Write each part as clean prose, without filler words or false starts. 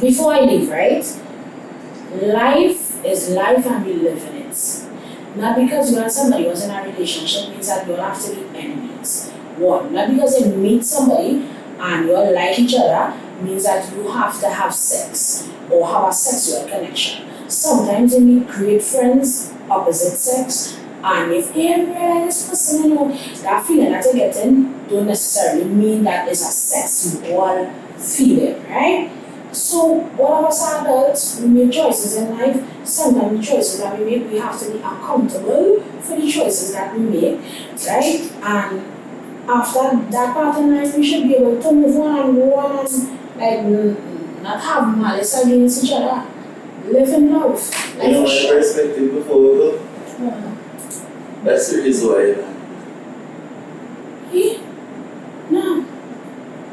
before I leave, right? Life is life and we live in it. Not because you and somebody was in a relationship means that you all have to be enemies. One, not because you meet somebody and you all like each other means that you have to have sex or have a sexual connection. Sometimes you meet great friends, opposite sex, and if you realize this person, that feeling that you're getting don't necessarily mean that it's a sexual feeling, right? So, all of us are adults, we make choices in life. Sometimes the choices that we make, we have to be accountable for the choices that we make, right? And after that part in life, we should be able to move on and go on and not have malice against each other. Live in love. You know my perspective before we go? That's the reason why. He? No.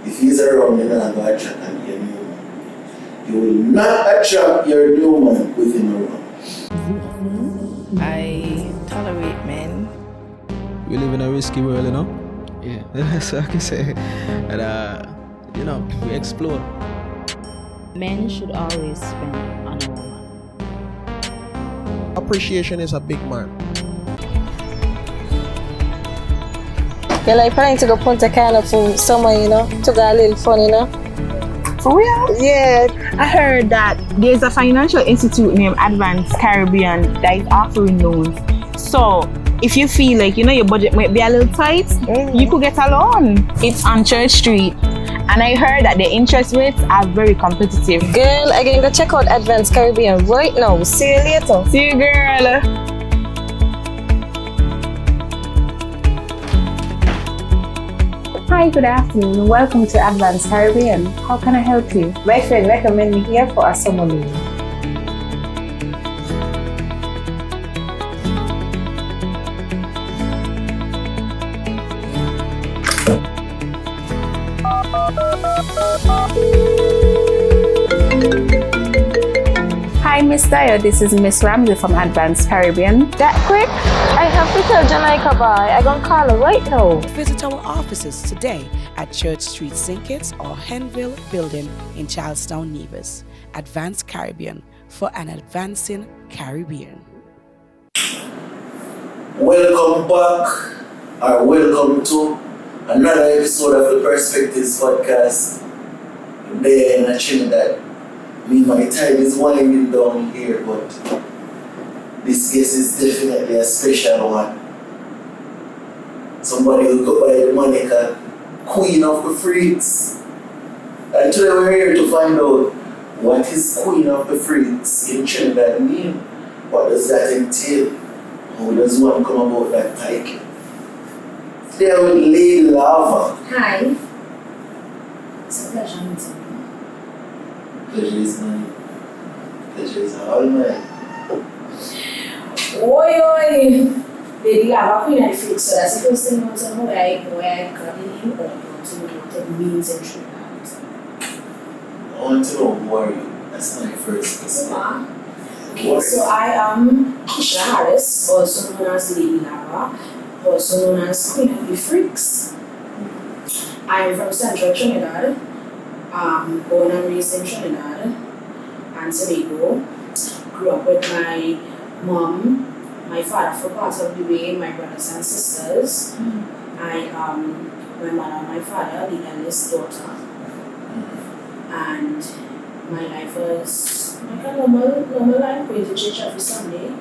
If he's around, you're not going to attract your new man. You will not attract your new man with him around. I tolerate men. We live in a risky world, Yeah. So I can say that, we explore. Men should always spend on a woman. Appreciation is a big man. You're like planning to go Punta Cana for summer, to go a little fun, For real? Yeah. I heard that there's a financial institute named Advanced Caribbean that is offering loans. So if you feel like your budget might be a little tight, you could get a loan. It's on Church Street. And I heard that the interest rates are very competitive. Girl, I'm going to check out Advanced Caribbean right now. See you later. See you, girl. Hi, good afternoon. Welcome to Advanced Caribbean. How can I help you? My friend recommended me here for a summer meal. Hi, Miss Dyer. This is Miss Ramsey from Advanced Caribbean. That quick? I have to tell Jamaica boy. I'm going to call her right now. Visit our offices today at Church Street, St. Kitts or Henville Building in Charlestown, Nevis. Advanced Caribbean for an advancing Caribbean. Welcome back, or welcome to another episode of the Perspectives Podcast. There in Trinidad. My time is winding down here, but this guest is definitely a special one. Somebody who go by the moniker Queen of the Freaks. And today we're here to find out what is Queen of the Freaks in Trinidad mean? What does that entail? How does one come about that title? Today with Lady Lava. Hi. It's a pleasure meeting you. Pleasure is mine. Pleasure is all mine. Oi. Lady Lava, Queen of the Freaks. So that's the first thing you want to know where I got the name or you want to know what it means in Trinidad. I want to know who are you? That's my first question. Okay, so I am Keisha Harris, also known as Lady Lava, also known as Queen of the Freaks. I am from Central Trinidad, born and raised in Trinidad and Tobago. Grew up with my mom, my father for part of the way, my brothers and sisters. My mother and my father, the eldest daughter. And my life was like a normal life, going to church every Sunday.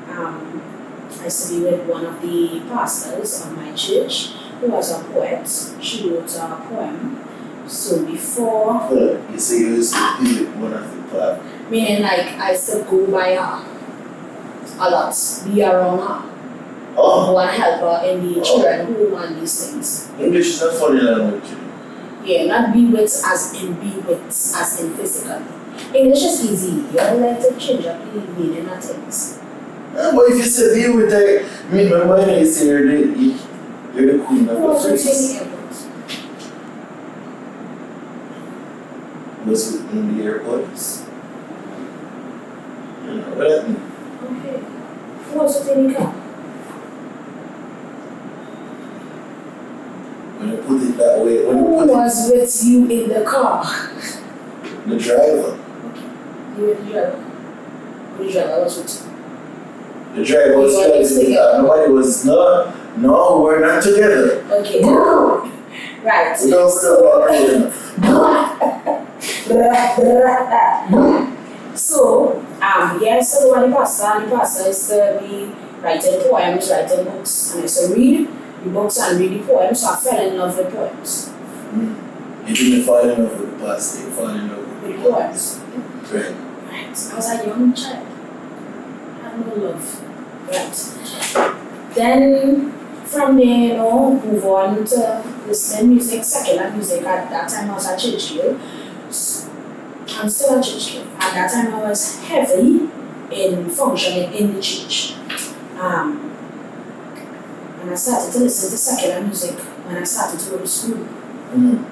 I studied with one of the pastors of my church, who was a poet. She wrote a poem. So before... You say you used to be with one of the pastors? Meaning like I still go by her a lot, be around her. Go and help her in the children home and these things. English is a funny language. Yeah, not be with as in be with as in physical. English is easy. You don't like to change up the meaning of things. But if you say be with her, my mind is say you're the queen of the freaks. Was in the airports. You know what that means? Okay. Who was it in the car? When you put it that way, Who was with you in the car? The driver. Okay. You were the driver. Who the driver was with you? The driver was You were driving the car. Nobody was, no, we're not together. Okay. Right. We don't So, yes, so what the pastor is to be writing poems, writing books, and I used to read the books and read the poems, so I fell in love with poems. You didn't fall in love with the pastor, you fall in love with With the poems. Right. Right. I was a young child. I had no love. Right. Then from there, move on to listening music, secular music. At that time I was at Churchill. I'm still at Churchill. At that time I was heavy in functioning in the church. And I started to listen to secular music when I started to go to school. And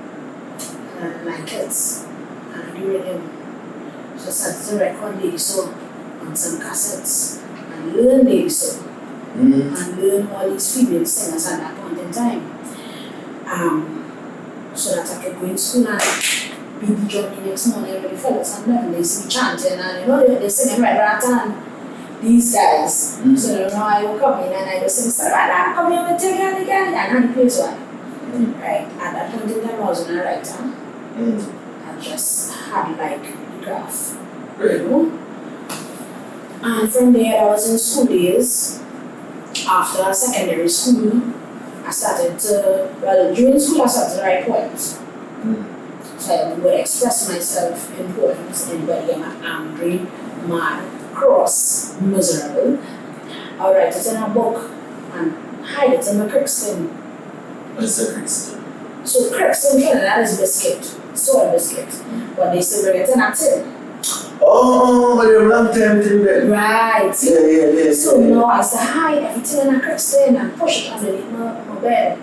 I like it. And I do rhythm. So I started to record lady song on some cassettes and learn lady song. And learn all these female singers at that point in time. So that I could go in school and be the jockey next morning with the fellas and then they see me chanting and they're singing right on these guys. So I would come in and I would sing Sarada, come here with again and I plays one. Right. At that point in time I wasn't a writer. I just had like the graph. Right. And from there I was in school days. After secondary school, I started to, during school I started to write poems. So I would express myself in poems in whether I'm angry, mad, cross, miserable. I would write it in a book and hide it in my Crixton. What's a Crixton? So Crixton Trinidad is biscuit, soil biscuit, but they still bring it in a tin. Oh, but you're a long time till then. Right. Yeah. So now I used to hide everything in a Crixton and push it underneath my bed.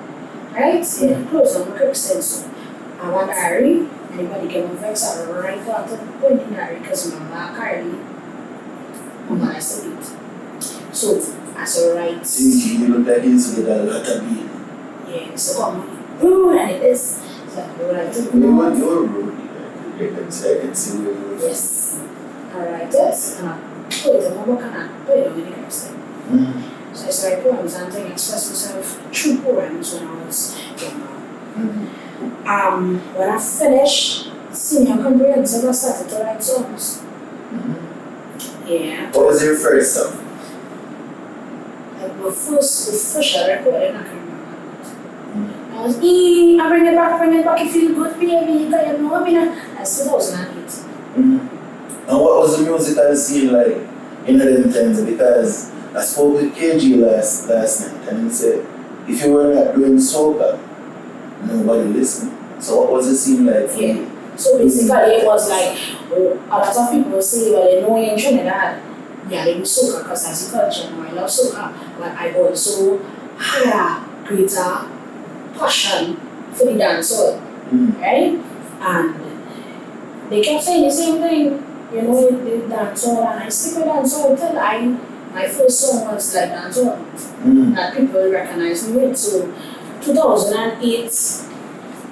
Right? Yeah, close on my Crixton. So I want diary. Anybody get my vex, I write out the point in diary because my mama carried me. Mama has to beat. So I used to write. See, you look like you used to get a lot of beat. Yeah, so come rude and it is. So I write it. You're rude. I can see where you're Yes. I write it and I put it in my book and I put it on the Crixton. So I started poems and I expressed myself through poems when I was younger. When I finished senior comprehensive, I started to write songs. Yeah. What was your first song? Like my first official recording, I can remember. I was, I bring it back, you feel good, baby, you got your know, that's 2008. And what was the musical scene like in them times? Because I spoke with KG last night and he said, if you were not doing soca, nobody listened. So what was the scene like for you? So basically it was like, a lot of people say, well, they know in Trinidad, yeah, they do soca because that's the culture, and I love soca, but I also had a greater passion for the dancehall, right? And they kept saying the same thing, the dancehall, and I stick with dancehall till my first song was like dancehall that people recognize me with. So 2008,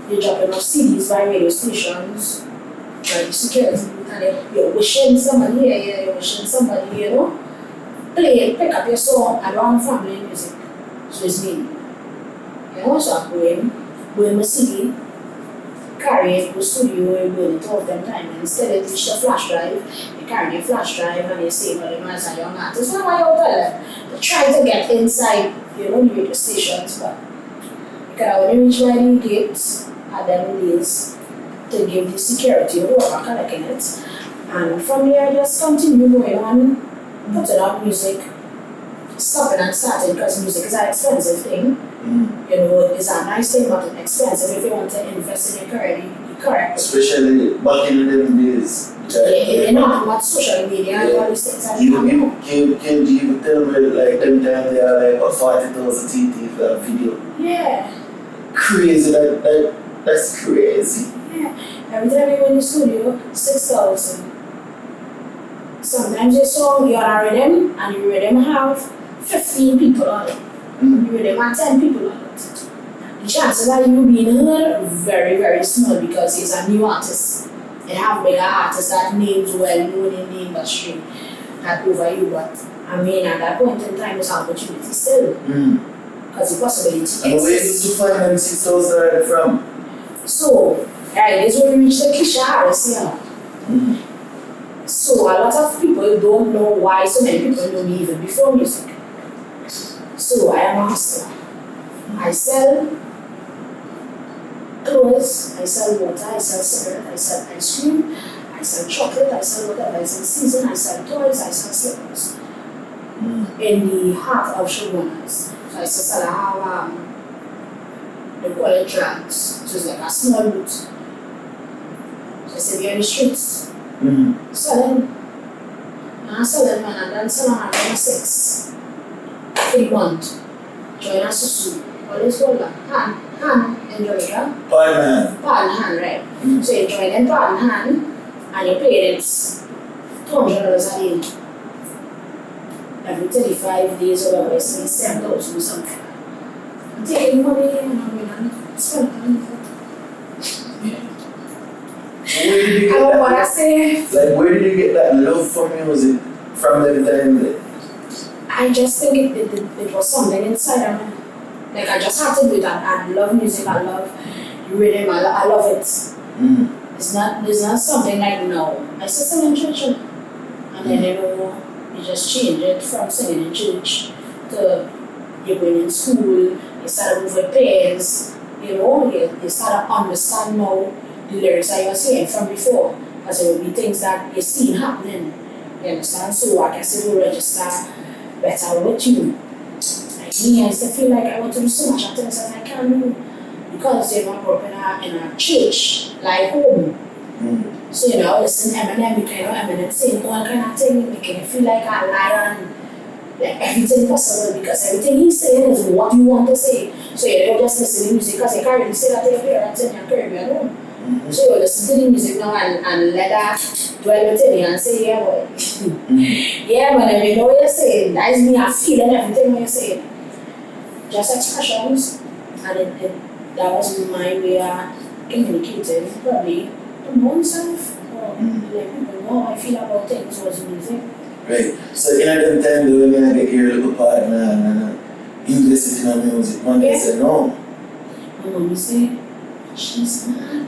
they dropping off CDs by radio stations, by the security booth, and you're wishing somebody here, you're wishing somebody, play it, pick up your song, around family music. So it's me. So I'm going my CD, carry it to the studio, and burn it all the time. And instead of reach the flash drive, you carry the flash drive and you say, well, as a young artist, what am I out there? To try to get inside, the radio stations, but you can only reach by the gates at them days to give the security whoever collecting it. And from there, I just continue going on, putting out music, stopping and starting because music is an expensive thing. It's a nice thing, but it's expensive if you want to invest in your career. Correct. Especially back in them days. Not much social media and all these things. Can you even tell me like them time they are like 40,000 TT for a video? Yeah. Crazy, that's crazy. Yeah. Every time you go in the studio, 6,000. Sometimes your song, you're on a rhythm, and your rhythm have 15 people on it. Your rhythm have 10 people on it. The chances of you being heard are very, very small because he's a new artist. and have bigger artists that names well known in the industry that over you, but I mean at that point in time it's an opportunity still. Because the possibility exists. And where did you find them 6,000 from? So, right, this is when we reach the Keisha Harris here. So a lot of people don't know why so many people know me even before music. So I am a hustler. I sell clothes, I sell water, I sell cigarette, I sell ice cream, I sell chocolate, I sell whatever is in season, I sell toys, I sell slippers. In the heart of Shogunas. So I sell they call it drugs. So it's like a small boot. So I say we're in the streets. Selling. And I sell them and then sell them at 6. 3 months. Join a susu. What is called that? Hand in Jamaica. Palm hand, right. So you join in palm hand and you pay it $200 a day. Every 35 days or whatever, it's $7 or something. I'm taking money and I'm spending money. Where did you get that? What I say? Like, where did you get that love for music from them time? I just think it was something inside of me. Like, I just had to do that. I love music, I love rhythm, I love it. It's not something like, no. I still sing in church. And then, you just change it from singing in church to you're going in school, you start to move with pairs, you start to understand now the lyrics that you were saying from before. Because there will be things that you're seeing happening. You understand? So I guess it will register better with you. Like me, I used to feel like I want to do so much of things that I can't do. Because I grew up in a church, like home. So listen Eminem, you can Eminem saying all kind of thing, making you feel like a lion, like everything possible because everything he's saying is what you want to say. So you don't just listen to music because you can't really say that to your parents in your Caribbean home. So you listen to the music now and let that dwell within you and say, yeah boy. Yeah man, if you know what you're saying, that is me, I'm feeling everything what you're saying. Just expressions, and that was my way of communicating, probably. Know himself, or like people know how I feel about things was music. Right. So in that time when I get your little partner and invest it in music, man they say no. My mommy say, she's mad.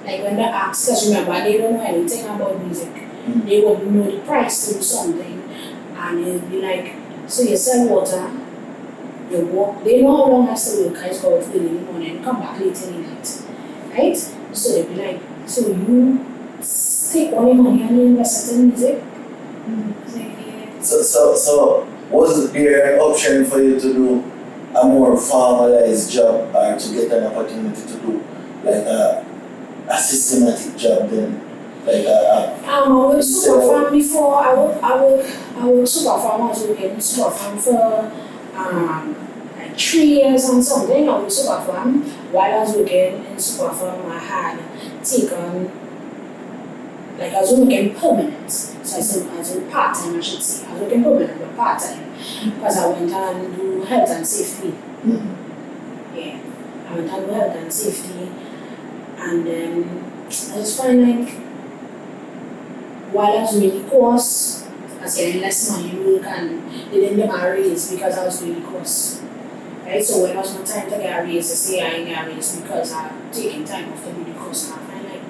Like when they ask, because remember they don't know anything about music. They wouldn't know the price to do something. And they'll be like, so you sell water, you walk, they know how long I still work, I just go out early in the morning and come back late in the night. Right? So they'd be like, so you take all your money and you invest it in music? Like, yeah. So was there an option for you to do a more formalized job or to get an opportunity to do like a systematic job then? Like I worked super farm before. I worked super farm. I was working super farm for like 3 years and something. I worked super farm. While I was working in super farm, I had taken, like I was working permanent. So I was part time, I should say. I was working permanent but part time because I went and do health and safety. Yeah, I went and do health and safety, and then I just find like while I was doing the course, I was getting less money work and they didn't give me a raise because I was doing the course. Right? So when it was my time to get a raise, they say I didn't get a raise because I'm taking time off to do the course. And I find like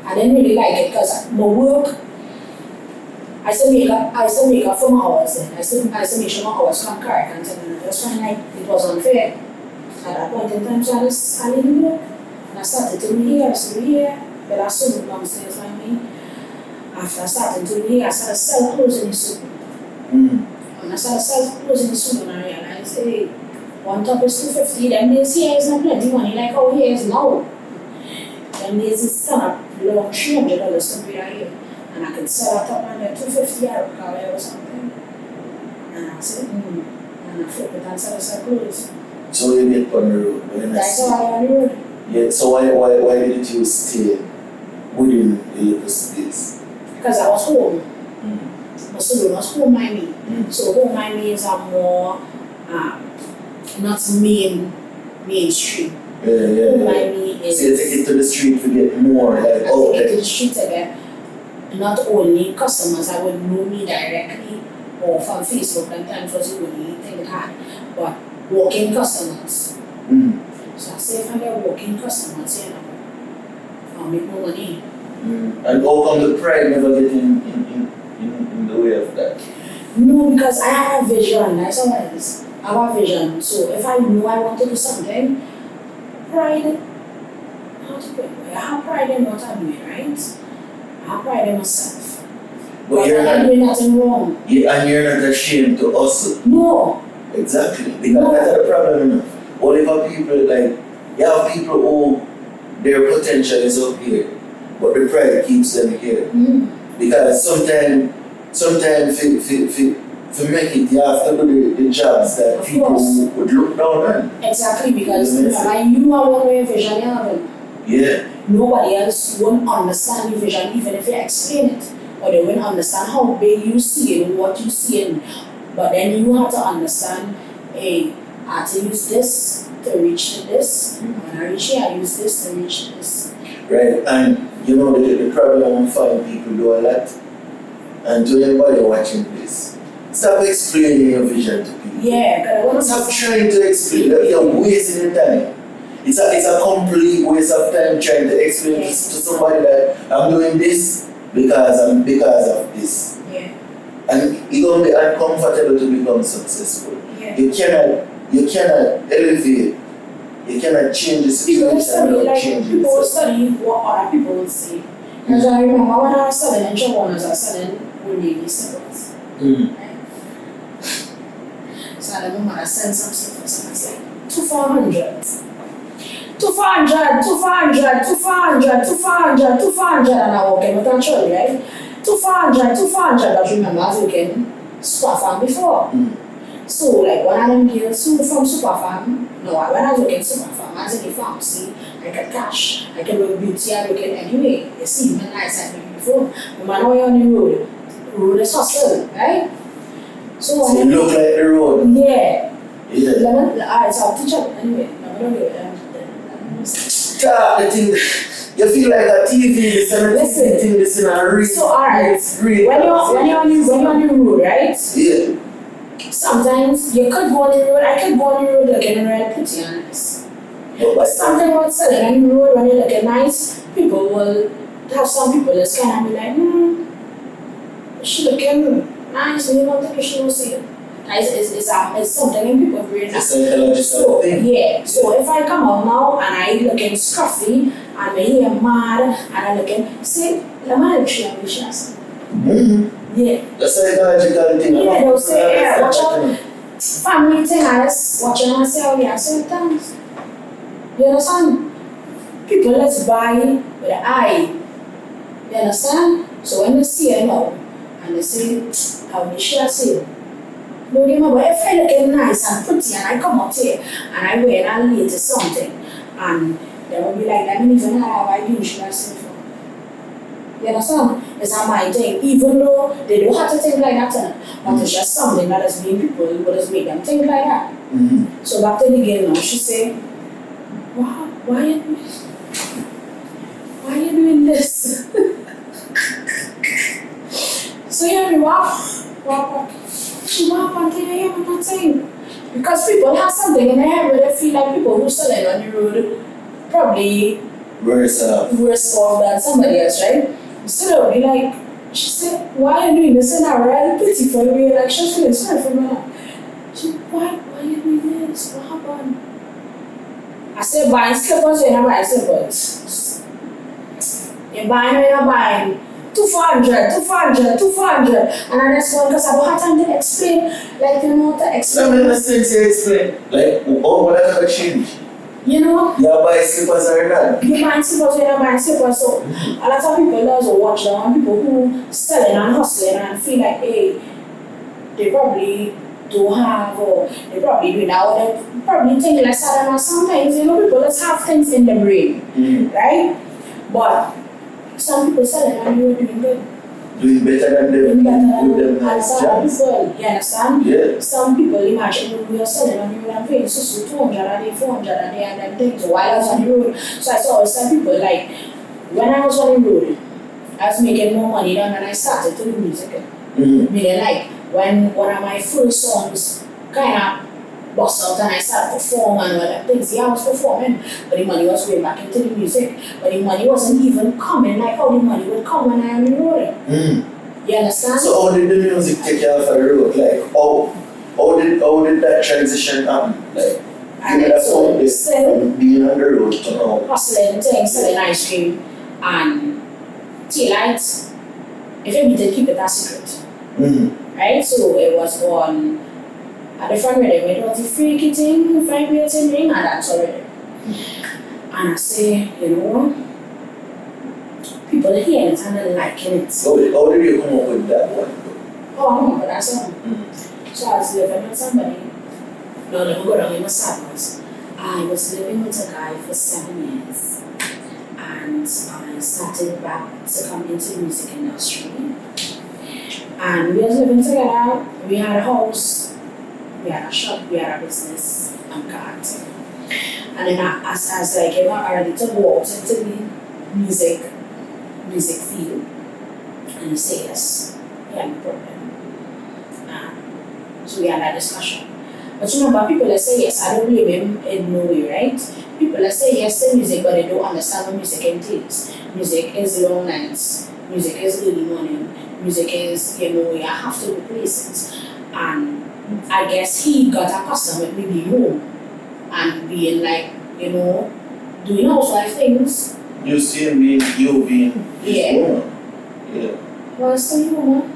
I didn't really like it because my work, I used to make up for my hours then. I used to make sure my hours come correct and things. And I just find like it was unfair at that point in time. So I didn't work. And I started to do here, but I soon moved downstairs by me. After I started to do here, I started to sell clothes in the soup. When I started to sell clothes in the soup, and I realized, hey, one top is $250, them days here is not plenty money like how here is now. Them days is still below $300 to be here. And I could sell a top under $250 or something. And I said, and I flip it and sell clothes. So you get on the road? That's how I on the road. Yeah, so why didn't you stay within the little space? Because I was home. My son was home by me. So home by me is a more not mainstream. Who by me is. So you take it to the street to get more like I out take it to there. the street again. Not only customers that would know me directly or from Facebook and times was the only thing it had, but walk-in customers. Mm. So I say if I get walk-in customers, I'll make more money. Mm. And how come the pride never get in the way of that? No, because I have a vision, that's all it is. I have a vision. So if I know I want to do something, pride, how to put it? I have pride in what I'm doing, right? I have pride in myself. But you're I'm not, not doing nothing wrong. and you're not ashamed to hustle. No. Exactly. Because No. that's the problem enough. What if people like, you have people who their potential is up here, but the pride keeps them here. Mm. Because sometimes to make it, you have to do the jobs that Of people course. would look down on. Exactly, because Yes. you are one way vision you have it. Yeah. Nobody else won't understand your vision even if you explain it. Or they won't understand how big you see it, what you see it. But then you have to understand, hey, I have to use this to reach to this. When I reach here, I use this to reach to this. Right. And you know the problem I find people do a lot. And to anybody watching this, stop explaining your vision to people. Yeah, because I want to Stop trying to explain that you're wasting your time. It's a complete waste of time trying to explain to somebody that I'm doing this because of this. Yeah, And you're gonna be uncomfortable to become successful. yeah. You cannot elevate. You cannot change the People situation study, without like, changing people will yourself. study what other people will say. Because I remember when I was selling in Chabonas, I was selling Old Navy slippers. Mm. So I remember I sent some slippers and I was like, 2,400. 2,400, 2,400, 2,400, 2,400, 2,400, and I walk in with a trolley, right? 2,400, 2,400, but remember I was looking Super Farm before. Mm. So like when I didn't get from Super Farm, no, when I was looking Super Farm, I was in the pharmacy, I get cash, I can look beauty, I look at anyway. You see, when I said before, no matter where you're on the road is hustle, right? So So you look like the road. yeah. Yeah. Alright, so I'll teach you anyway. No, don't do it. The thing, you feel like a TV, this and a Listen. TV thing, this in a real. So alright, when you're on the road, right? Yeah. Sometimes you could go on the road, I could go on the road looking real pretty and nice. But something about selling on the road when you're looking nice, people will have some people that's kind of be like, she looking nice, and you don't think she will see it. It's something in people's brain. It's a psychological So, thing. yeah, so if I come out now and I looking scruffy and my hair mad and I looking, see, the man she has. Mm-hmm. Yeah. The psychological thing. Yeah, they'll say, yeah, watch out. out. Family thing, I was watching and I say, oh yeah, sometimes. You understand? People let's buy with the eye. You understand? So when they see it now and they say, how did she say? No, remember, if I look nice and pretty and I come out here and I wear and I later something and they will be like, I don't even know how I do should I say for. You understand? It's not my thing, even though they don't have to think like that, but it's just something that has made people, what has made them think like that. Mm-hmm. So back to the girl now, she say, wow, why are you doing this? So yeah, we walk. She walk until you hear me not saying. Because people have something in their head where they feel like people who selling on the road probably Worse off. than somebody else, right? So they'll be like, she said, why are you doing this in a really pitiful way? Like she's feeling sorry for me. She said, why are you doing this? What happened? I said, buying slippers, you're not buying slippers. You're buying or you're not buying. 200, 200, 200. And I just want because I don't have time to explain, like, you know, to explain. No, in the sense you explain. Like, what have change? You know? You buy slippers or not? You buy slippers, you're not buying slippers. So, a lot of people also watch them, and people who selling and hustling and feel like, hey, they probably don't have, or they probably do now, or they probably think less than us. Sometimes, you know, people just have things in their brain, right? But some people selling and you're doing good. doing better than them with them nice jobs. People, you understand? Yeah. Some people imagine when we are selling on the road and paying so 200 a day, 400 a day and them things while I was on the road. So I saw some people like when I was on the road, I was making more money than when I started to do music. Meaning like when one of my first songs kind of bust out and I started performing and all that things, yeah, I was performing, but the money was going back into the music, but the money wasn't even coming like how the money would come when I on the road. You understand? So how did the music take you off the road? Like how did that transition happen? Like you have found this from being on the road to now. Hustling, things, selling ice cream and tea lights. If you did keep it a secret. Right? So it was on at the front rhythm, it was the freaky thing, vibrating ring, and that's already. And I say, you know, people hear it and they're liking it. So how did you come up with that one? Oh, I remember that song. So I was living with somebody. No, let me go down in my sadness. I was living with a guy for 7 years. And I started back to come into the music industry. And we was living together. We had a house, we had a shop, we had a business and cars. And then I was like, you know, I ready to go out into the music field. And he said yes, he had no problem. So we had that discussion. But you remember, people that say yes, I don't blame him in no way, right? People that say yes to music, but they don't understand what music entails. Music is long nights, music is early morning, music is, you know, you have to do places. And I guess he got accustomed with me being home and being like, you know, doing housewife things. You see him being his woman. Yeah. Well, still your woman.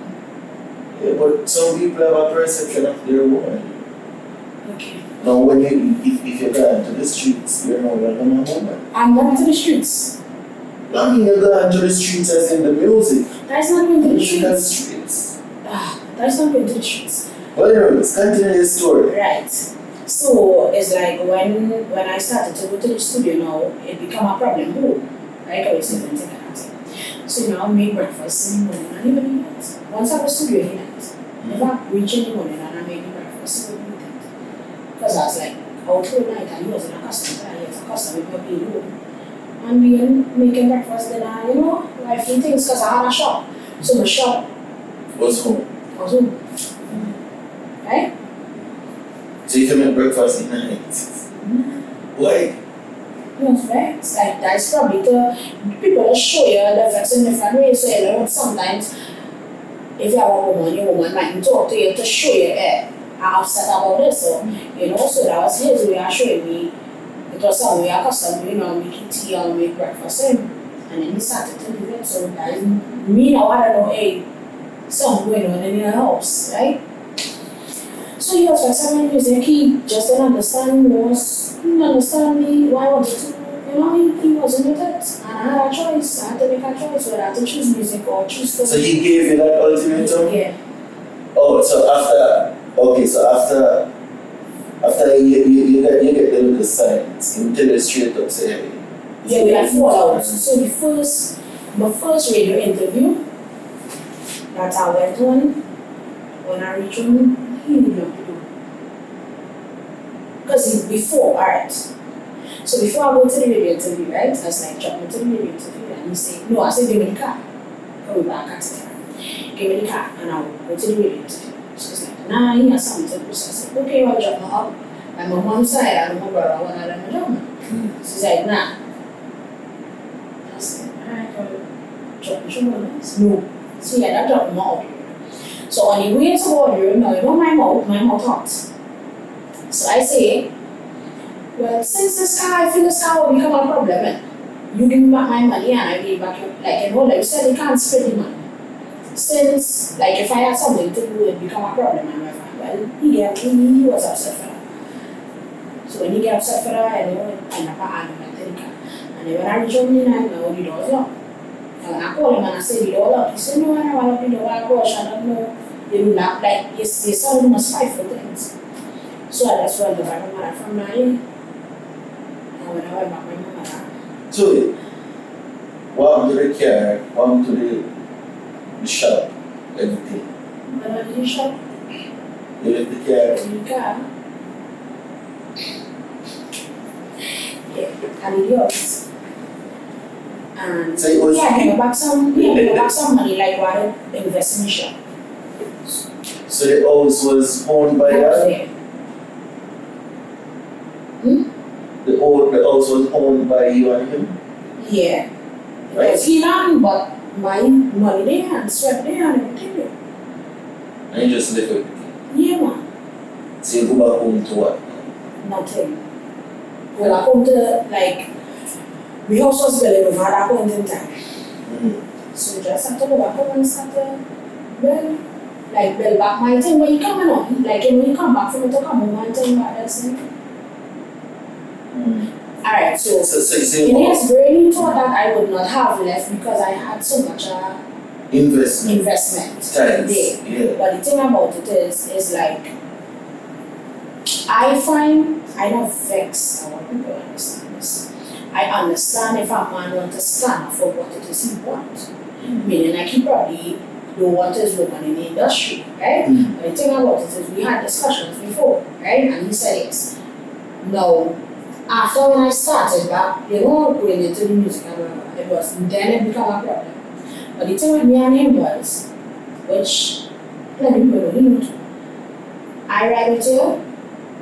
Yeah, but some people have a perception of their woman. Okay. Now, when if you go into the streets, you're no longer a woman. I'm going to the streets. I mean, you're going to the streets as in the music. That's not going to the Musical streets. streets. That's not going to the streets. Well, anyways, continue your story. Right. So it's like when I started to go to the studio now, it became a problem home. Like I was living together. So now I make breakfast in the morning and even in the night. Once I was studio in the night, if I reach in the morning and I make the breakfast, because I was like out all night and he wasn't accustomed to that. He was accustomed with being home. And being making breakfast, then I, you know, I few things because I had a shop. So my shop was home. Right? So you can make breakfast in the night. Why? Yes, right. Like that's probably the people that show you the effects in different ways. So you know sometimes if you have a woman, your woman might talk to you to show you I'm upset about this. So you know, so that was his way of showing me it was something we are accustomed, you know, making tea or make breakfast and then he started to do it. So that is me now I don't know, hey, something going on in your house, right? So he was like music, he just didn't understand me, why I wanted to, you know, he wasn't with it. And I had a choice, I had to make a choice whether I had to choose music or choose to. So he gave you that ultimatum? Yeah. Oh, so after you get the little signs, you tell you straight up, say, hey. Yeah, we had fallout. So my first radio interview that I went on, when I reached home, he didn't know what to do. Because before, alright. So before I go to the radio interview, right, I was like, drop me to the radio interview, and he said, no, I said, give me the car. Come back at it. Give me the car, and I'll go to the radio interview. So he's like, nah, he has something to do. So I said, okay, I'll drop my up. And my mom's side, and my brother, one of them, I don't. So he's like, nah. I said, alright, I'll drop my shoulder. No. So yeah, that dropped my audio. So on the way to audio, now you know my mouth hot. So I say, well, since this car, I feel this car will become a problem. You give me back my money and I give back your, like, you know, like you said, you can't spend the money. Since, like, if I had something to do, it become a problem. And my friend, well, he was upset for that. So when he get upset for that, I know, I end up argument in the car. And then when I reach home in the night, now the door's locked. And when I call him and I say the door locked, he said, no, I don't want to the door, gosh, I don't know. You do not, like, you saw him must fight for things. So that's why I got my mother from Mali. And when I went back, my mother. So, what happened to the car? What happened to the shop, everything. But not in the shop. You left the car. In the car. Yeah, and it was. And So it was yeah, I back some money like what investment shop. So the house was owned by That was that? there. The house was owned by you and him? Yeah. Right. Because he not but my money there and swept there and everything there. And you just left everything. Yeah, man. So you go back home to what? Nothing. Well, I come to like my house was built over at that point in time. So just have to go back home and start to build back my thing when you come on. Like when you come back from it to come home and thing back that's it. Alright, so in his brain he thought that I would not have left because I had so much investment there. Yeah. But the thing about it is like I don't vex. I want people to understand this. I understand if a man wants to stand up for what it is he wants. Meaning like he probably don't want his woman in the industry, right? But the thing about it is we had discussions before, right? And he said yes. Now, after when I started back, going into the music and it was then it became a problem. But the thing with me and him was, which let me know he knew too. I ride with you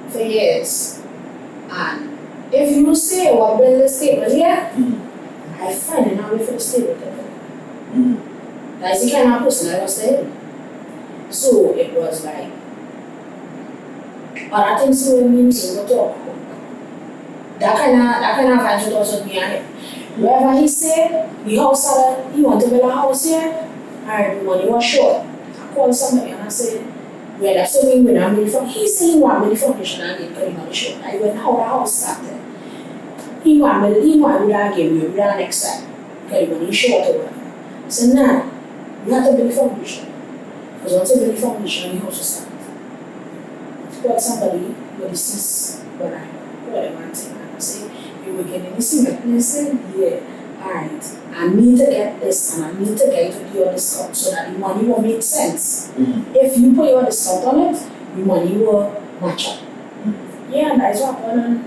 for years. And if you say what build the stable here, I find it now way for the stable. That's the kind of person I was there. So it was like other things we means we talk. That kind of adventure was with me and him. Wherever he said the house he want to build a house here, and the money was short. I called somebody and I said, well, that's something when I'm ready for. He said he want me the foundation and get the money short. I went how the house started. He want me to give me next time. Get the money short or whatever. I said, nah, you have to build the foundation. Because once you build the foundation, the house will start. I called somebody with the cease when I went to and I said, you were getting the cement. And I said, yeah, alright. I need to get this and I need to get to your discount so that the money will make sense. If you put your discount on it, the money will match up. Yeah, and that's what happened.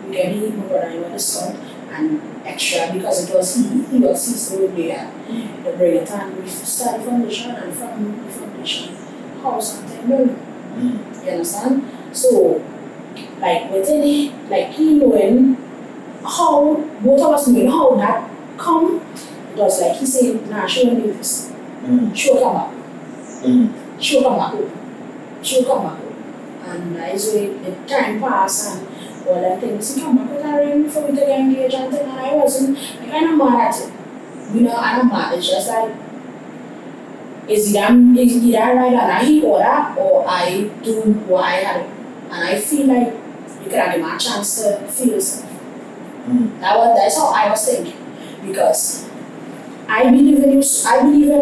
We get my brother your discount and extra because it was he was his road there. They bring it and we start the foundation and from the foundation house and 10 million. You understand? So like within it, like he knowing how both of us knew how that come, it was like he said, nah, she won't do this. She'll come back. She'll come back. She'll come back. And as the time passed and all that things, he come back with a ring before we get engaged and thing, and I wasn't, I kind of mad at it. I'm mad. It's just like, is either I ride and he order or I do what I had. And I feel like you could have given me a chance to feel yourself. That's how I was thinking. Because I believe in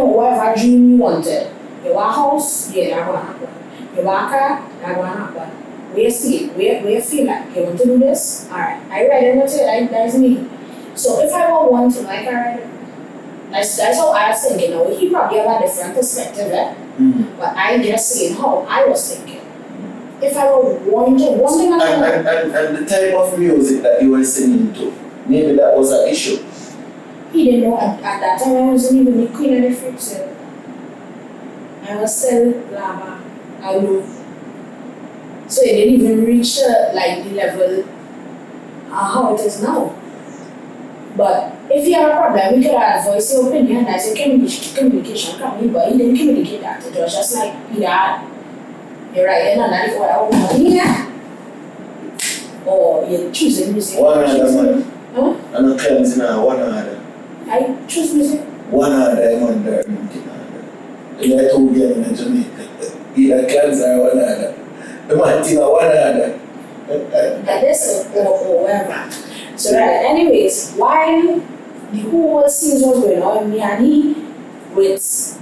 whatever dream you wanted. You want a house, yeah, that's going to happen. You want a car, that's going to happen. Where you see it, where you feel like you want to do this, alright. I ride it, that's me. So if I were one thing, like I ride it. That's how I was thinking. Now, he probably have a different perspective, but I just saying how I was thinking. If I were one thing and the type of music that you were singing to, maybe that was an issue. He didn't know at that time I wasn't even the queen of the fruits. I was still lava, I know. So it didn't even reach the level how it is now. But if you have a problem, we could have voice your opinion. That's a communication coming, but he didn't communicate that. It was just like, you're right, and another what I want here. Or you're choosing music. One other man. Huh? I'm not cleansing now, one other. I choose music. One other, one there, and I told you in Jamaica. Either cleanser or one other. The man thing one other. That is or whatever. So right, anyways, while the whole scene was going on, me and he with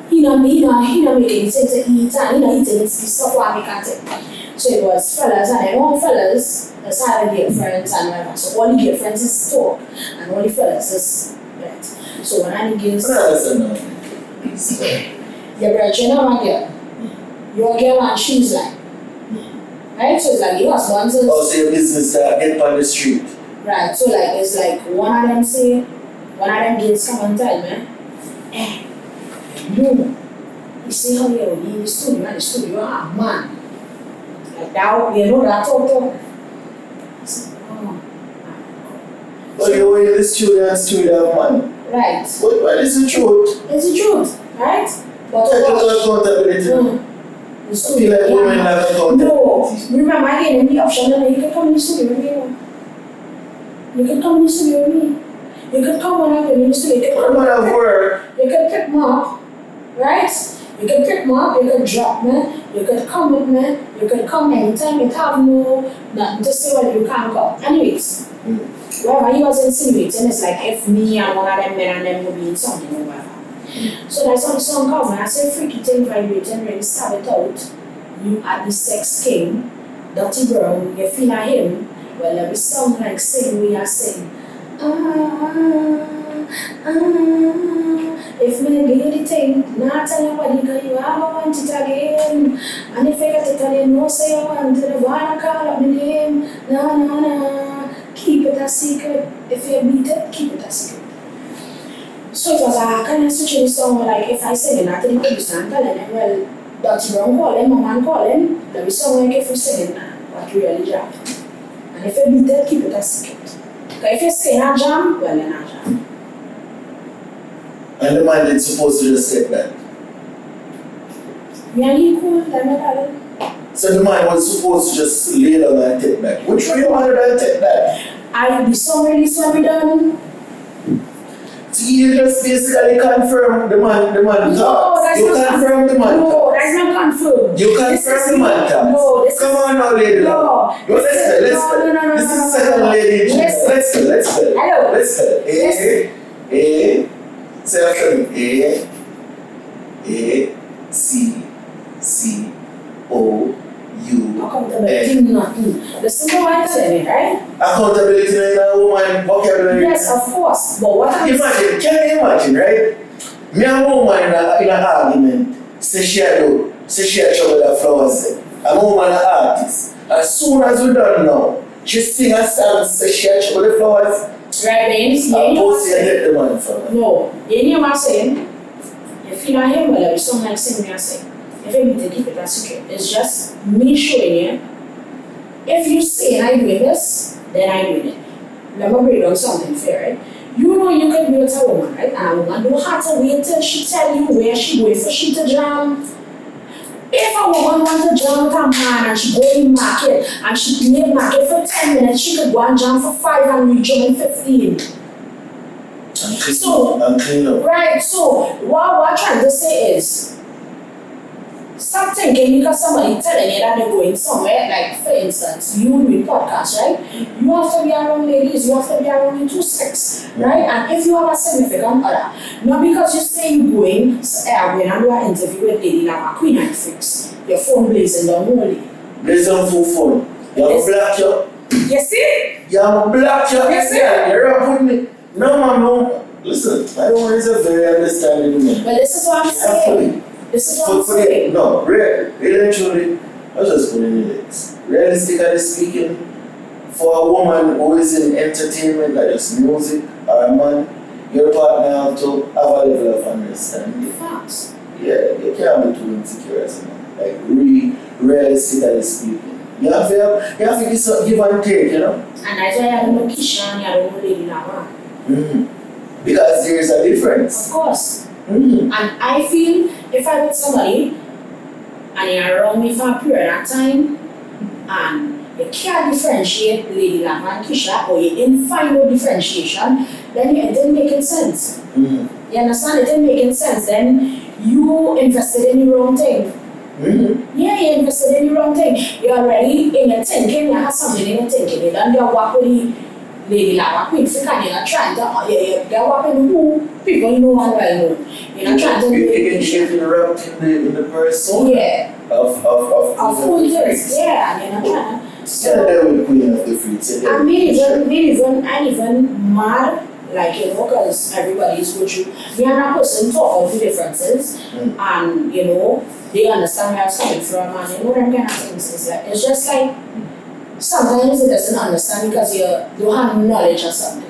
he not making sense to eat and he not eating the stuff what I can't take. So it was fellas and then all fellas decided to get friends and whatever. So all the get friends is talk and all the fellas is Right. So when I begins, That's enough. your brother, you know, my girl, your girl and she's like, right? So it's like you husband. Oh, so your business that get on the street. Right. So like it's like one of them say, one of them kids come and tell me, you see how you're in the studio, man, the studio, man. Like that, you know that talk. I said, oh. But you were in the studio and studio have money. Right. But it's the truth. It's the truth, right? But Take accountability. the studio, Feel like women have accountability. no, remember I gave them the option that you can come in the studio with me. You can come in the studio with me. You can come when I'm in the studio. You can Come on at work. You can pick me up, right? You can pick me up, you can drop me, you can come with me, you can come anytime, you have no nothing to say when you can't come. Anyways, whatever he was insinuating, it's like if me and one of them men and them would be in something or whatever. So that's how the song comes, and I say freaky thing vibrating, really stab it out. You are the sex king, dirty brown, you feel like him. Well, every song like sing, we are sing. If me give you the thing, not tell nobody because you have want it again. And if I get it again, no say I want it, I wanna call up my name. No. Keep it a secret. If you beat it, keep it a secret. So it was a kind of switching the song, like if I sing it, I tell the producer and telling him, well, Dr. Brown call him, my man call him, there is song like if you sing it, what really jam. And if you beat it, keep it a secret. Because if you say not jam, well, you're not jam. And the man is supposed to just take that. Me and he cool, like my darling. So the man was supposed to just lay down and take that. Which way you wanted to take that? The song release when we done. So you just basically confirm the man No, talk. that's You not confirm the man No, talk. that's not confirmed. You confirm the man talk. No, this Come is... on now, lady. No. Let's go. No. This is the second lady. Let's go. Hello. Let's go. A. Say after me. A. C. O. U. Accountability, nothing. Listen to what I'm saying, right? Accountability in a woman vocabulary. Yes, of course. But what I'm Imagine, can you imagine, right? Me and a woman in an argument, say she had trouble with her flowers. I'm a woman, an artist. As soon as we done now, she sing a song, say she had trouble with the flowers. right, then you I'm know what I'm supposed to saying? get the man from her. No, you know what I'm saying? You feel like him, well, every song like sing me, I say. If you need to keep it a secret, it's just me showing you. If you say I'm doing this, then I'm doing it. Let me break down something fair, right? You know you can be with a woman, right? And a woman don't have to wait till she tell you where she going for she to jam. If a woman wants to jam with a man and she go in market and she make market for 10 minutes, she could go and jam for 5 and reach home in 15. I'm clean up. Right, so what I'm trying to say is, stop thinking because somebody telling you that they're going somewhere, like for instance, you doing podcast, right? You have to be around ladies, you have to be around into sex, right? And if you have a significant other, not because you say you're going and do an interview with lady like a queen and freaks, your phone blazing down only. Blazing full phone. You have a black you. You see? You have a black you. Yes, sir. Yeah, you're up with me. No, man, no. Listen, my woman is a very understanding woman. But this is what I'm saying. This is what I'm saying. No, really and truly, I was just putting it this. Realistically speaking, for a woman who is in entertainment, like just music, or a man, your partner have to have a level of understanding. Facts. Yeah, you can't be too insecure as a man. Like, realistically speaking. You have to give and take, you know? And that's why I have no Kisha and I don't know lady like that. Because there's a difference. Of course. And I feel if I'm with somebody and you're around me for a period of time and you can't differentiate Lady Lava and Kisha or you didn't find no differentiation, then it didn't make sense. You understand? It didn't make sense. Then you invested in the wrong thing. Yeah, you invested in the wrong thing. You're already in your thinking, you have something in your thinking. You don't walk with the Lady Lava Queen Freak and you're not trying to, you're walking who people you know and well know. You're not trying to get wrapped in the person of who it is. Yeah, and you're not trying to. So there will Queen of the Freaks. I'm even mad Like, you know, because everybody's go through. Me and that person talk of the differences, and, you know, they understand where I was coming from, and you know, them kind of things. It's just like, sometimes it doesn't understand because you don't have knowledge or something.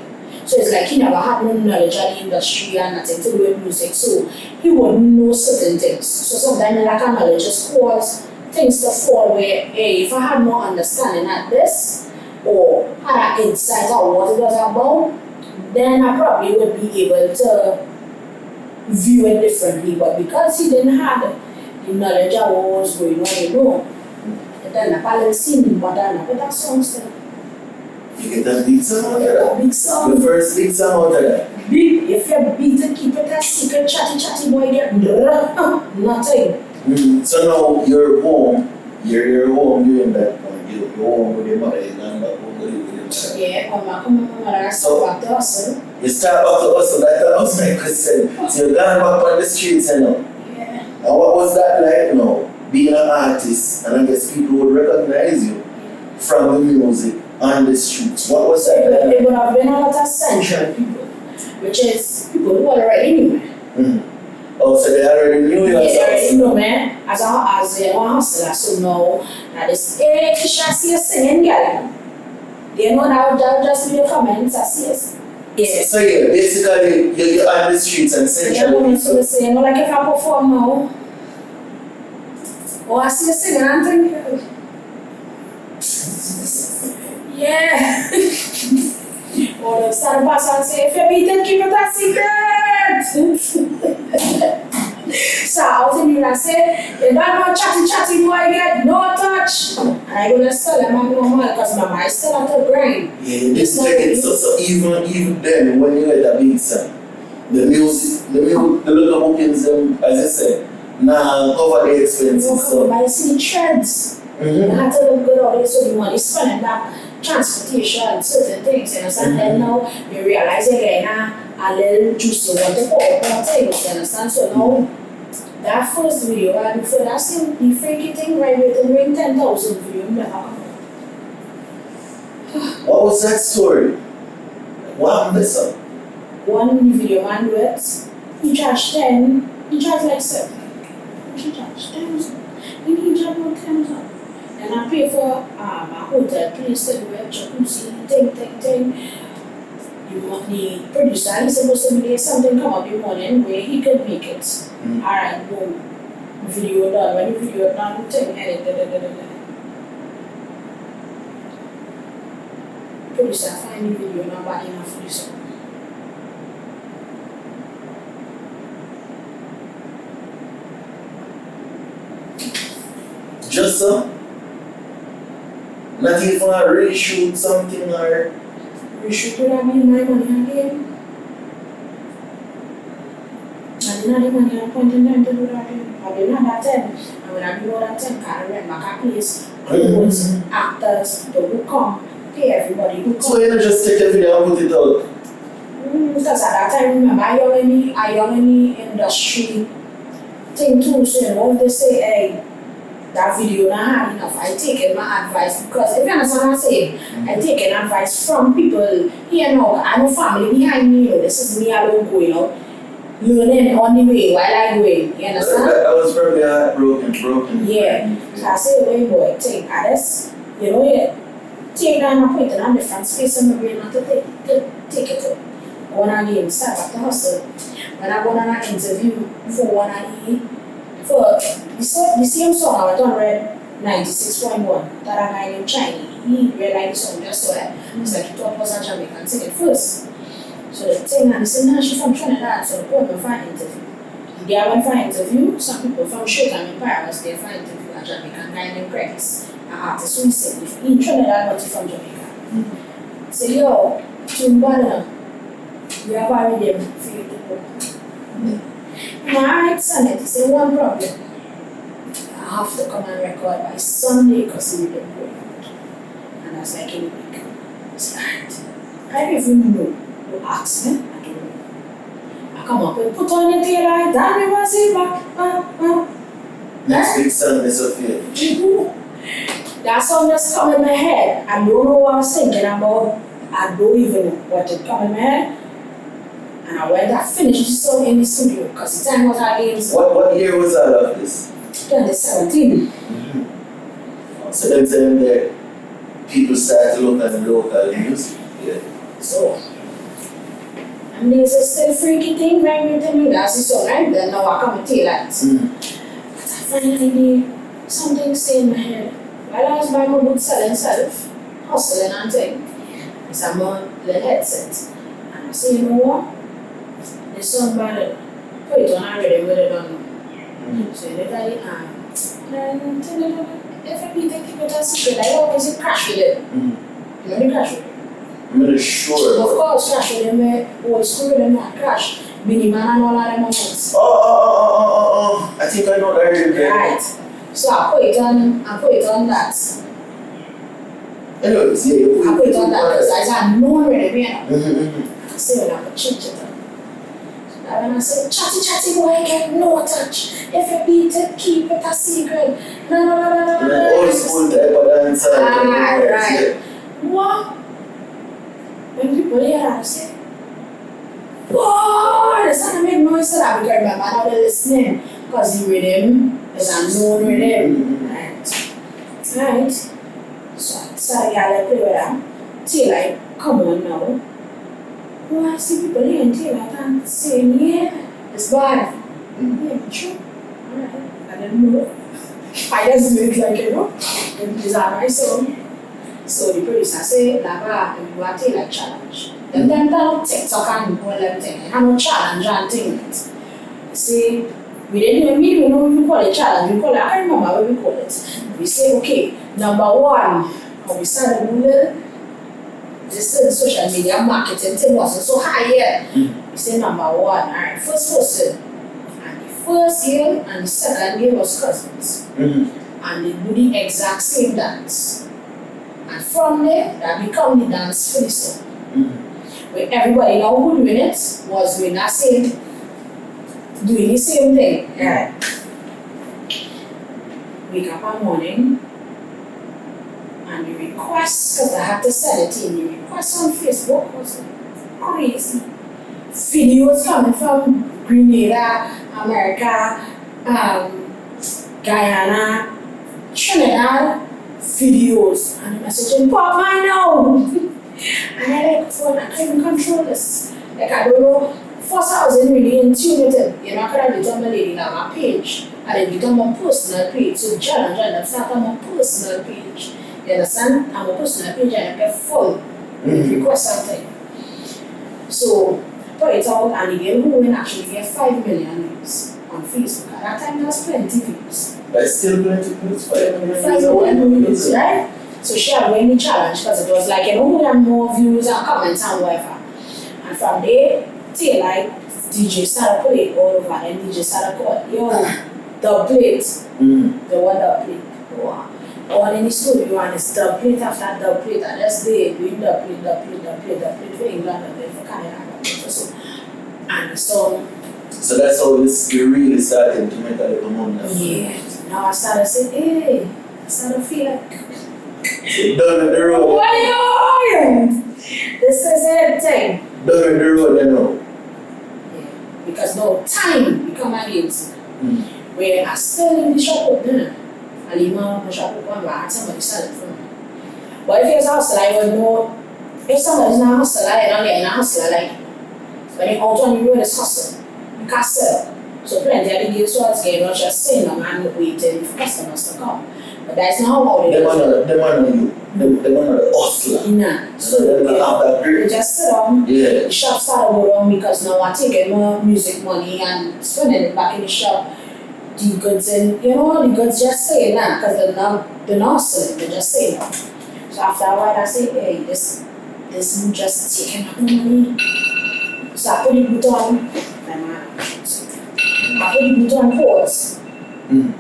So it's like he never had no knowledge of the industry and nothing to do with music, so he wouldn't know certain things. So sometimes lack of knowledge just cause things to fall where, hey, if I had more understanding at this, or had an insight of what it was about, then I probably would be able to view it differently. But because he didn't have the knowledge of what was going on, you know, then I probably seen but I know that song still. You get a big song out of that? Big song. The first big song out of that? Big, if you beat it, keep it a secret, chatty boy, get nothing. So now you're home during that point. You're home with your mother, you're not back home with your mother. Yeah, come on, I start back to hustle. You start back to hustle, that was my question. So you're gone back on the streets, you know. Yeah. And what was that like, you know, being an artist, and I guess people would recognize you from the music on the streets? What was that like? It would have been a lot of central people, which is people who already knew me. Oh, so they already knew you? Yeah, they already know me as a hustler, so now that is, hey, Kisha, I see you singing, girl. They know that would just be the comments, I see you. Yeah. So yeah, basically, you're on the streets and central people. So they say, you know, like if I perform now, oh, I see you singing and thinking, yeah. Or the start of pass and say, if you beat it, keep it a secret. So I was in here and say, you don't know chatty boy get no touch. And I go to tell them I'm going home because my mind still at the brain. Yeah, this like so even then when you get a big song, the music, the little bookings, as I said, now cover the expenses. So I see the trends. I had to look good all this, so the money spending that transportation, certain things, you understand? Then now you realize again a little juicy what the more things, you understand? So now that first video, and before that same the freaky thing right with the ring 10,000 video, never come out. what was that story? What happened this up? One video man with he charged 10, he charged like 7. He charged 10 or something. He charged about 10 or something. And I pay for a hotel place to do a jacuzzi, thing. The producer, he's supposed to be there, something come up in the morning where he could make it. Alright, boom. Video done. When the video done, edit. Producer find the video not bad enough for this one. Just so? Not even a reshoot something or Reshoot would have been my money again. I didn't have the money at a point in time to do that. I didn't have that time. And when I do all that time, I rent back a place, clothes, actors, people who come, pay everybody who so come. you don't just take a video and put it out? Because at that time, remember, I young in the industry thing too, so you know, if they say, hey, that video not hard enough, I take my advice, because if you understand what I'm saying, I take advice from people, you know, I have family behind me, you know, this is me alone going out, learning on the way while I go in, you understand? That was probably broken. Yeah, so I say, wait boy, take this, you know, take down a point in a different space in my brain not to take it up. When I again start back to hustle, when I go on an interview for one of the same song I done read 96.1 that a guy named Chinese, he read the song just so it's like he thought it was a Jamaican sing it first. So the thing and the singer, she's from Trinidad, so the poem for an interview. The guy went for an interview, some people from Showtime in Paris, they for an interview a Jamaican guy named Grace, an artist who sing in Trinidad but he's from Jamaica. Say, yo, Tumbana, we have a rhythm for you to go. Alright, Sunday, it's one problem. I have to come and record by Sunday because we don't go out. And that's like in a week. It's alright. I don't even know. You ask me, I don't know. I come up and put on your tail light, and we was in back. Next big song is a fear. That song just come in my head. I don't know what I was thinking about. I don't even know what it come in my head. And I went, I finished the song in the studio because the time was against What year was all of this? 2017. So them saying that people start to look at local music. Yeah. So, and there's a still freaky thing right with me. That's the song, right? Then now I come and tell that. But I finally something stay in my head. While I was buying my book selling self, hustling and thing, I said, I'm on the headset. And I say, you know what? There's song bad. Put it on already, but I don't know. So literally, if I be taking it as secret, I always crash with it. You know the crash with it? I'm not sure. Of course, crash with them, old school with them, crash. Beanie Man and all of them moments. I think I know that already. Right. So I put it on that. Anyways, yeah. I put it on that because I had no already, you know. I say when I put chit on. And when I say, chatty boy, get no touch. If you beat it, keep it a secret. No. Old school type of dancer. Right. What? When people hear that, I say, whoa, the sound make noise to that because my mother was listening. Because the rhythm is a known rhythm. Right. So I started to play with them. Till I come on now. Oh, I see people here until I can't say, yeah, it's bad. Yeah, true. Alright. I didn't know. I just do it like, you know, it's a nice song. So the producer say, Lava, we want to like challenge. Them down TikTok and all them things. I'm a challenge and things. See, we didn't even know what we call it challenge. We call it, I can't remember what we call it. We say, okay, number one, and we started Google. This is social media marketing thing wasn't so high yet. We say number one, alright, first person. And the first year and the second year was cousins. And they do the exact same dance. And from there, that become the dance for the song. Where everybody now who doing it was doing the same thing. Yeah. Wake up one morning and the request, because I had to send it in, the request on Facebook was crazy. Videos coming from Grenada, America, Guyana, Trinidad, videos, and the messaging pop my now. And I like, phone, I can't even control this. Like, I don't know. First, I wasn't really in tune with it. You know, I could have become a lady on my page, and then become a personal page. So, challenge, and that's not on a personal page. You understand? I'm a personal page, and I get full with requests out there. So, put it out, and the girl who win actually get 5 million views on Facebook. At that time, there was plenty views. But still plenty views, 5 million 5 million views, right? So she had won the challenge because it was like, you know, who had more views and comments and whatever. And from there, till like DJ started playing all over, and DJ started calling, yo, dub plate. The one dub plate. Wow. Or in the studio, and it's dub plate after dub plate, and that's day doing dub plate for England, and then for Canada, and for so. And the song. So that's how this really started to make a little money. Yeah. Now I started saying, hey, I started to feel like, done the road. what are you? This is it thing. Done the road, you know. Yeah. Because no time become against me. Where I still in the shop with dinner. I leave my shop open, but I had somebody sell it for me. But if it's a hustler, I would know. If somebody's not a hustler, I don't get a hustler like when they out on the road, it's hustle. You can't sell. So plenty of the girls who are not just saying them and waiting for customers to come. But that's not how they do it. They want you. They want the hustler. Nah. So they don't have that they grip. just sit down. Yeah. The shop started go down because now I'm taking more music money and spending it back in the shop. The goods and you know the goods just say nah because they're not selling, they're just saying that. So after a while I say, hey, this just taking up money. So I put the boot on I put the boot on pause. And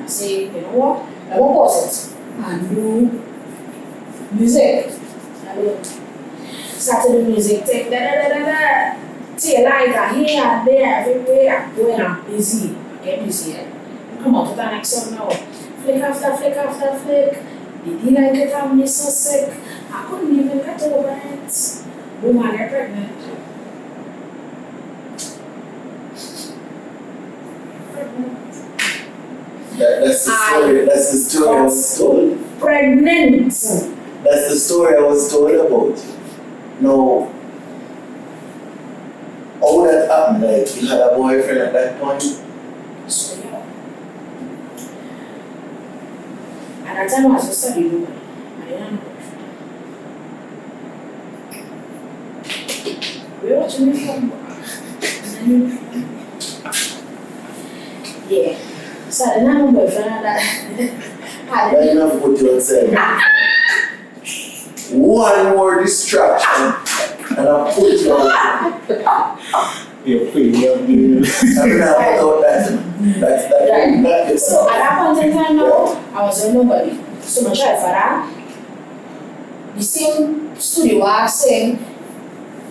I say, you know what? I won't pause it and do music. I will start to do music, take till lighter here, there, everywhere. Going I'm busy. Get busy. Come on to the next song now. Flick after flick after flick. The dealer get on me so sick. I couldn't even get over it. Woman, get pregnant. That's the story. That's the story I was told. Pregnant. That's the story I was told about. No. How that happened? Like you had a boyfriend at that point? So yeah. At that time I was just studying nobody. I didn't have a boyfriend. Where watching me from? Yeah. So I didn't have a boyfriend at that. Let me not put you outside. One more distraction and I'll put you out. You're pretty young, dude. I'm not about that. That's Right. So at that point in time now, I was with nobody. So I tried for that. The same studio I was saying,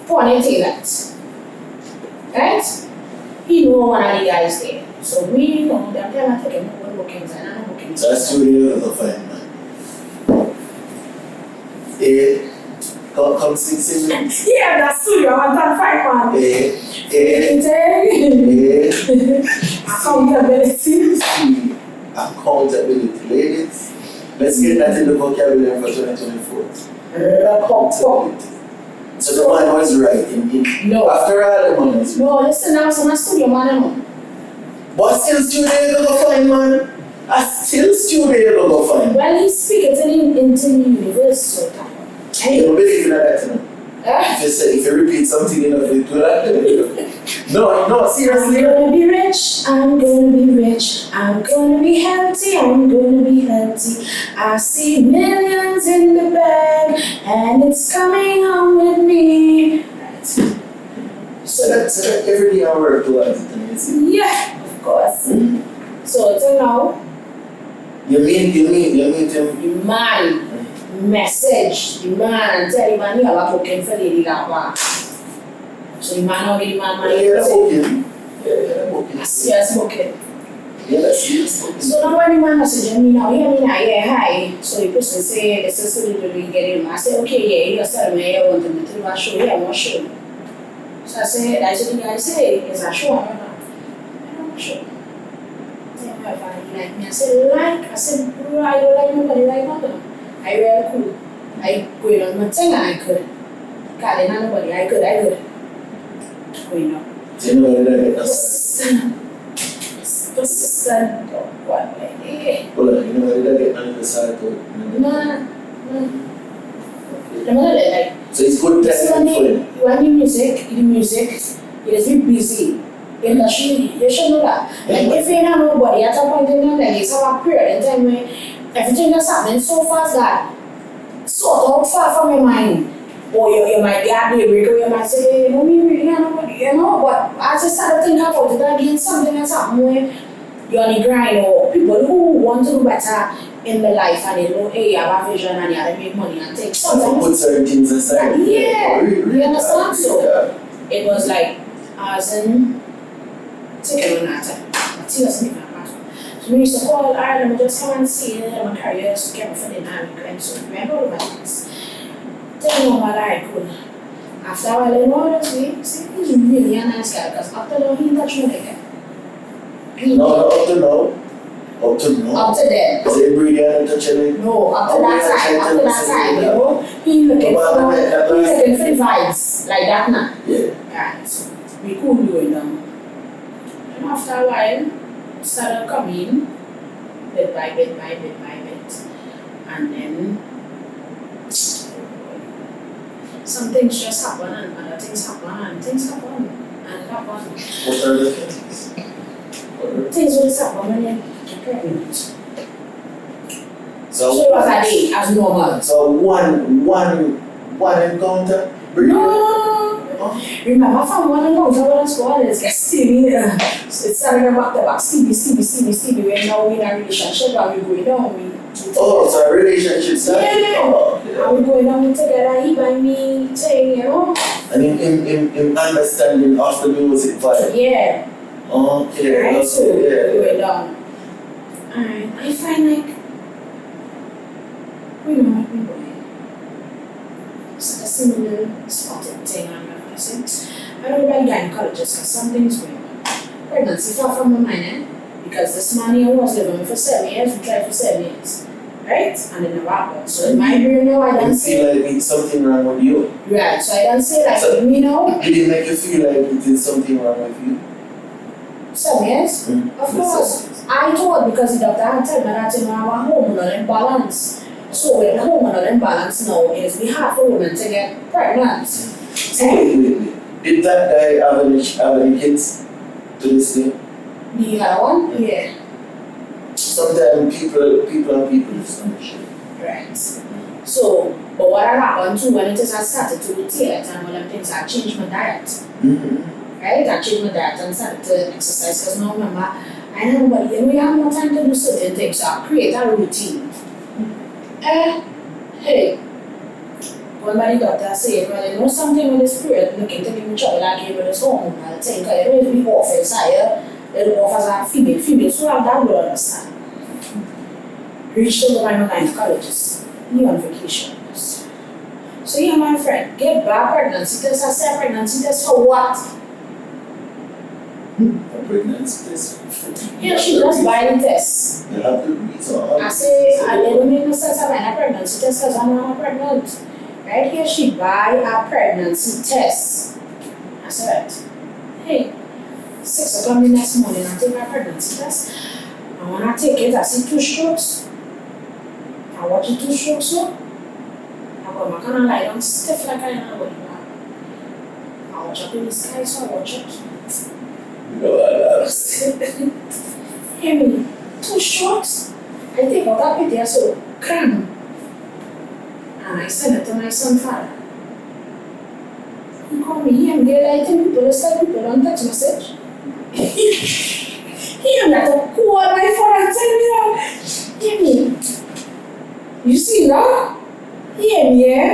ponytail. Right? He knew one of the guys there. So we know that time I take him over bookings and I'm booking. That's studio is a fine man. Come sing me. Yeah, that's studio. I want that fight man. Accountability. Accountability. Ladies, let's get that in the vocabulary for 2024. Accountability. So the man was right. No. After all, the man was right. No, listen now, so my studio man. But still studio you go find, man. I still studio you go find. Well, he's speaking into the universe so time. You don't believe in that, you know? If you repeat something enough, you do that. No, seriously. I'm gonna be rich, I'm gonna be rich, I'm gonna be healthy, I'm gonna be healthy. I see millions in the bag, and it's coming home with me. Right. So that's every day I work towards it, amazing. Yeah, of course. So till now, You mean him? the man message, the man and tell the man you have a booking for Lady Gaga. So the man already money. Yeah, that's okay. Yeah, okay. A serious booking. Yeah, that's serious booking. So now when the man message me now, yeah, hi. So the person say, this is the we get him. I say, okay, yeah, you just tell me you want me to do a show, yeah, I'm not sure. So I said, I said, the guy say, it's a show, I'm not sure. Like me, I said, I said, bro, I don't like nobody like nothing. I really cool. I go on my thing and I could. God, I know nobody, I could. Going on. Do you know that that's Persistent, what, like, well, you know that get on the side code. no. Like, so it's good testing for you. When the music is be busy. Industry, you should know that. Like if you don't know nobody at a point in time, like it's a period in time where everything is happening so fast that sort of far from your mind. Or you might get the break, or you might say, no, me really don't know nobody, you know. But as you start to think about it again, something that's happening where you're on the grind, or people who want to do better in their life and they know, hey, you have a vision and you have to make money and things. Sometimes put certain things aside. Yeah, you understand? So it was like, I was in taking on that time. Tears me from so we used to call Ireland, just come and see my career, so came for the Navy, so remember all my things. Tell me what I could. After a while, I noticed he's really a nice guy, because after that, he touched me like that. No, up to now. Up to then. Is it breathing and touching? No, up to that time, you know. He looking for the vibes, like that now. Yeah. Right, so we could do it now. And after a while, it started coming bit by bit. And then some things just happen and other things happen and things happen and happen. What are the things? Things will happen when you're pregnant. So it was a day as normal. So one encounter? No. Remember from one encounter when I was going, it's Stevie. It's starting back to back. Stevie. We're now in a relationship and we're going down. Oh, so a relationship started? Yeah. Oh, yeah. And we're going down together, he by me, thing, you know. And in understanding of the music vibe? Yeah. Okay. Right, so yeah. we're down. And I find like, we know what we're going. It's a similar spotted thing on my person. I don't know about gynecologist because something's going on. Pregnancy far from my mind, because this man here was living with for 7 years, we tried for 7 years. Right? And then the happened. So in my brain now, I don't feel say. like it's something wrong with you. Right, so I don't say like, So, you know. Did it make you feel like it is something wrong with you? 7 years? Of course. I told because the doctor had told me that you know, our hormonal imbalance. So with the hormonal imbalance now, it is hard for women to get pregnant. So wait. Did that guy have any kids to this day? The other one? Yeah. Sometimes people just don't shit. Right. So, but what had happened too when it is I started to rotate and one of them things I changed my diet. Right? I changed my diet and started to exercise because now remember, I know nobody, you know, you have no time to do certain things, so I create a routine. Hey, when my doctor said, well, you know something with the spirit looking to give me trouble, I gave her this hormonal thing, because you know if we off inside, they off as a female, so I that will understand. Reached to the line of gynecologist, new on vacation. So yeah, my friend, get back pregnancy test. I said pregnancy test for what? A pregnancy test. Yeah, she just buy the test. You have the reason. I say, I don't make no sense about a pregnancy test because I'm not pregnant. Right here, she buy a pregnancy test. I said, hey, 6 o'clock the next morning, I take my pregnancy test. And when I take it, I see 2 strokes. I watch the 2 strokes, so I go, I kind of lie down stiff like I am going now. I watch up in the sky, so I watch it. Hear me, 2 strokes. I take out that picture, so cram. And I send it to my son father. He called me, hear me, I think people don't text message. Hear me, I don't call my phone and tell me that. Hear me. You see that? Hear me, yeah?